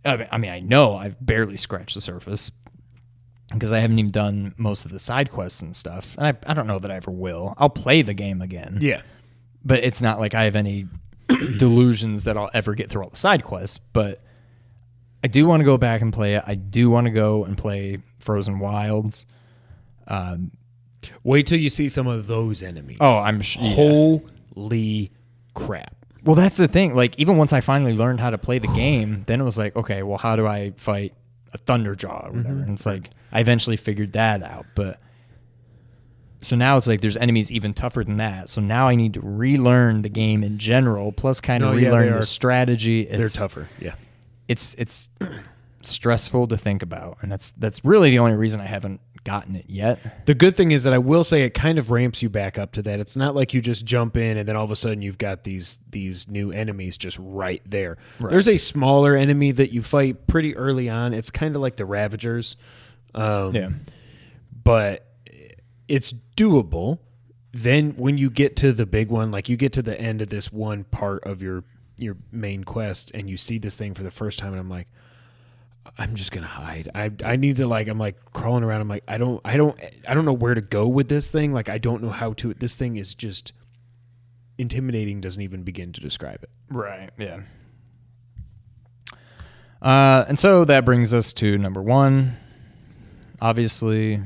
I know I've barely scratched the surface because I haven't even done most of the side quests and stuff. And I don't know that I ever will. I'll play the game again. Yeah. But it's not like I have any delusions that I'll ever get through all the side quests. But I do want to go back and play it. I do want to go and play Frozen Wilds. Wait till you see some of those enemies. Oh, I'm sure. Holy crap. Well, that's the thing. Like, even once I finally learned how to play the game, then it was like, okay, well, how do I fight a Thunderjaw or whatever? And it's like, I eventually figured that out. But so now it's like there's enemies even tougher than that. So now I need to relearn the game in general, plus kind of relearn the strategy. They're tougher. Yeah. It's stressful to think about, and that's really the only reason I haven't gotten it yet. The good thing is that I will say it kind of ramps you back up to that. It's not like you just jump in and then all of a sudden you've got these new enemies just right there. Right. There's a smaller enemy that you fight pretty early on. It's kind of like the Ravagers. But it's doable. Then when you get to the big one, like you get to the end of this one part of your main quest and you see this thing for the first time, and I'm like, I'm just gonna hide. I need to, like, I'm like crawling around. I'm like, I don't know where to go with this thing. Like, I don't know how to. This thing is just intimidating. Doesn't even begin to describe it. Right. Yeah. And so that brings us to number 1. Obviously.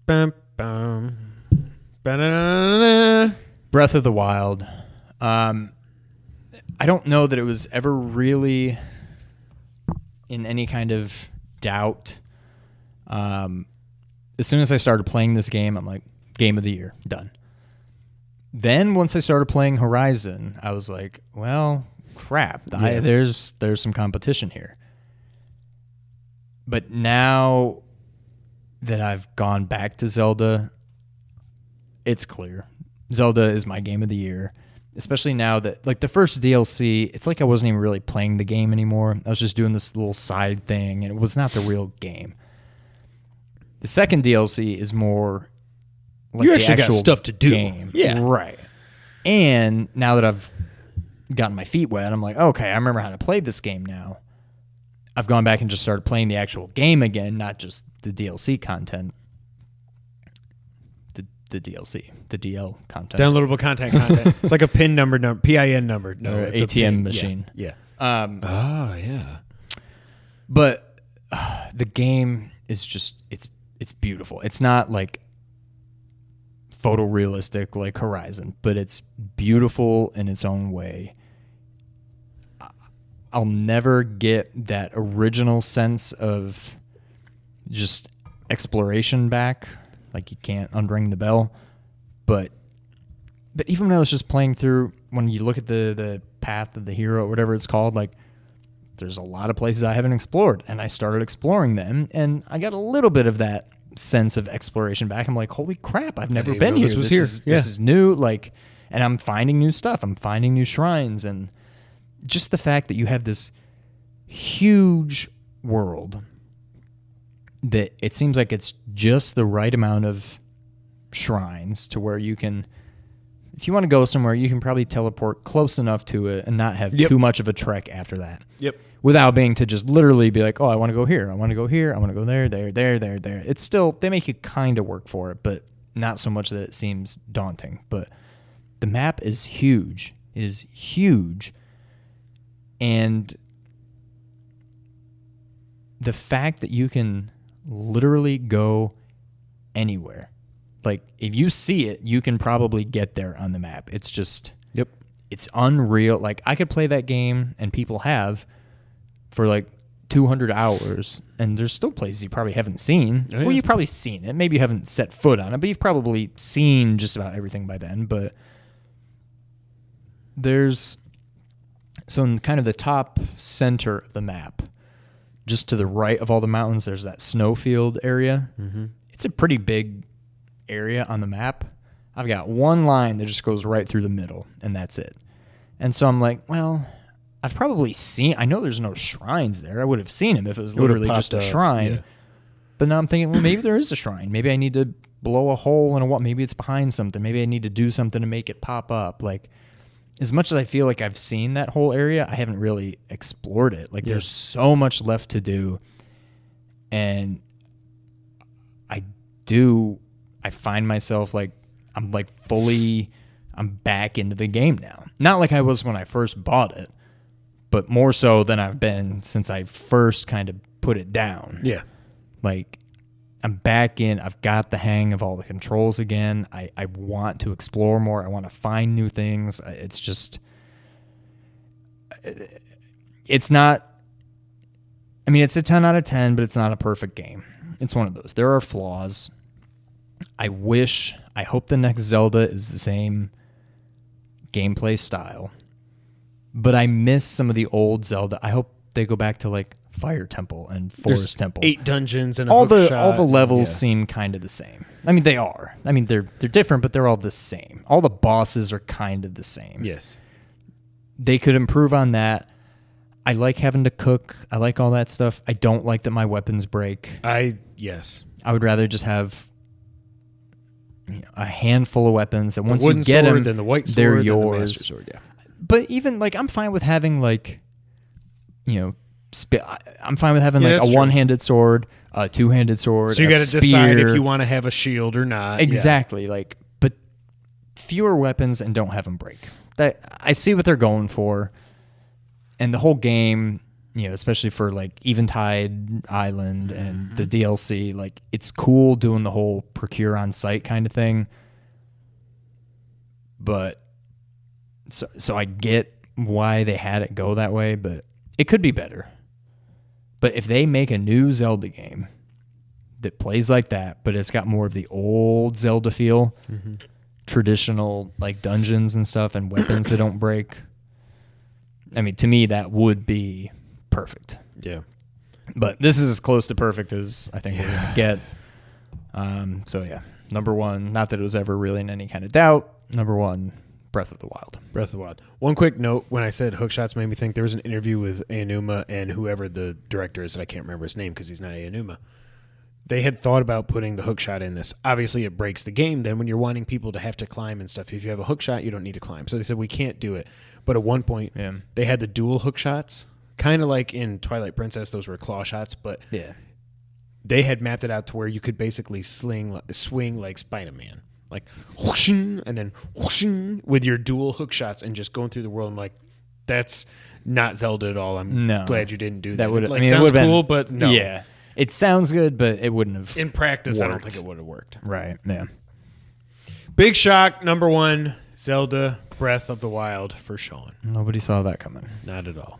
Bum, bum, ba-da-da-da-da. Breath of the Wild. I don't know that it was ever really in any kind of doubt. As soon as I started playing this game, I'm like, game of the year, done. Then once I started playing Horizon, I was like, well, crap. There's some competition here. But now that I've gone back to Zelda, it's clear. Zelda is my game of the year. Especially now that, like, the first DLC, it's like I wasn't even really playing the game anymore. I was just doing this little side thing, and it was not the real game. The second DLC is more like you the actually actual got stuff to do. Game. Yeah. Right. And now that I've gotten my feet wet, I'm like, okay, I remember how to play this game now. I've gone back and just started playing the actual game again, not just the DLC content. The DLC, the DL content. Downloadable content. It's like a PIN number, PIN number. No, or it's a ATM PIN. machine. Yeah. Yeah. But the game is just, it's beautiful. It's not like photorealistic like Horizon, but it's beautiful in its own way. I'll never get that original sense of just exploration back. Like, you can't unring the bell. But even when I was just playing through, when you look at the path of the hero, or whatever it's called, like, there's a lot of places I haven't explored. And I started exploring them, and I got a little bit of that sense of exploration back. I'm like, holy crap, I've never been here. This is new. Like, and I'm finding new stuff. I'm finding new shrines. And just the fact that you have this huge world that it seems like it's just the right amount of shrines to where you can, if you want to go somewhere, you can probably teleport close enough to it and not have too much of a trek after that. Yep. Without being to just literally be like, oh, I want to go here. I want to go here. I want to go there. It's still, they make you kind of work for it, but not so much that it seems daunting. But the map is huge. It is huge. And the fact that you can literally go anywhere. Like, if you see it, you can probably get there on the map. It's just, it's unreal. Like, I could play that game, and people have, for like 200 hours, and there's still places you probably haven't seen. Oh, yeah. Well, you've probably seen it. Maybe you haven't set foot on it, but you've probably seen just about everything by then. But there's, so in kind of the top center of the map, just to the right of all the mountains, there's that snowfield area. Mm-hmm. It's a pretty big area on the map. I've got one line that just goes right through the middle, and that's it. And so I'm like, well, I've probably seen, I know there's no shrines there. I would have seen them if it was literally just a shrine. Yeah. But now I'm thinking, well, maybe there is a shrine. Maybe I need to blow a hole in a wall. Maybe it's behind something. Maybe I need to do something to make it pop up. Like, as much as I feel like I've seen that whole area, I haven't really explored it. Like, there's so much left to do. And I find myself like, I'm back into the game now. Not like I was when I first bought it, but more so than I've been since I first kind of put it down. Yeah. Like, I'm back in. I've got the hang of all the controls again. I want to explore more. I want to find new things. It's just, it's not, I mean, it's a 10 out of 10, but it's not a perfect game. It's one of those. There are flaws. I hope the next Zelda is the same gameplay style, but I miss some of the old Zelda. I hope they go back to like Fire Temple and Forest Temple. 8 dungeons and all the levels seem kind of the same. I mean, they are. I mean, they're different, but they're all the same. All the bosses are kind of the same. Yes. They could improve on that. I like having to cook. I like all that stuff. I don't like that my weapons break. Yes. I would rather just have a handful of weapons that once you get them, then the white sword, they're then yours. the master sword, yeah. But even like, I'm fine with having like, I'm fine with having like a one-handed sword, a two-handed sword. So you got to decide if you want to have a shield or not. Exactly. Yeah. Like, but fewer weapons and don't have them break. That I see what they're going for, and the whole game, especially for like Eventide Island and the DLC, like, it's cool doing the whole procure on site kind of thing. But so I get why they had it go that way, but it could be better. But if they make a new Zelda game that plays like that, but it's got more of the old Zelda feel, traditional like dungeons and stuff and weapons that don't break. I mean, to me, that would be perfect. Yeah. But this is as close to perfect as I think we're going to get. So, yeah, number one, not that it was ever really in any kind of doubt. Number one, Breath of the Wild. Breath of the Wild. One quick note, when I said hookshots made me think, there was an interview with Aonuma and whoever the director is that I can't remember his name because he's not Aonuma. They had thought about putting the hookshot in this. Obviously, it breaks the game then when you're wanting people to have to climb and stuff. If you have a hookshot, you don't need to climb. So they said, we can't do it. But at one point, they had the dual hookshots, kind of like in Twilight Princess, those were claw shots, but they had mapped it out to where you could basically swing like Spider-Man. Like, whooshing, and then whooshing with your dual hookshots and just going through the world. I'm like, that's not Zelda at all. I'm glad you didn't do that. It sounds cool, but no. Yeah. It sounds good, but it wouldn't have in practice, worked. I don't think it would have worked. Right, yeah. Big shock, number one, Zelda Breath of the Wild for Sean. Nobody saw that coming. Not at all.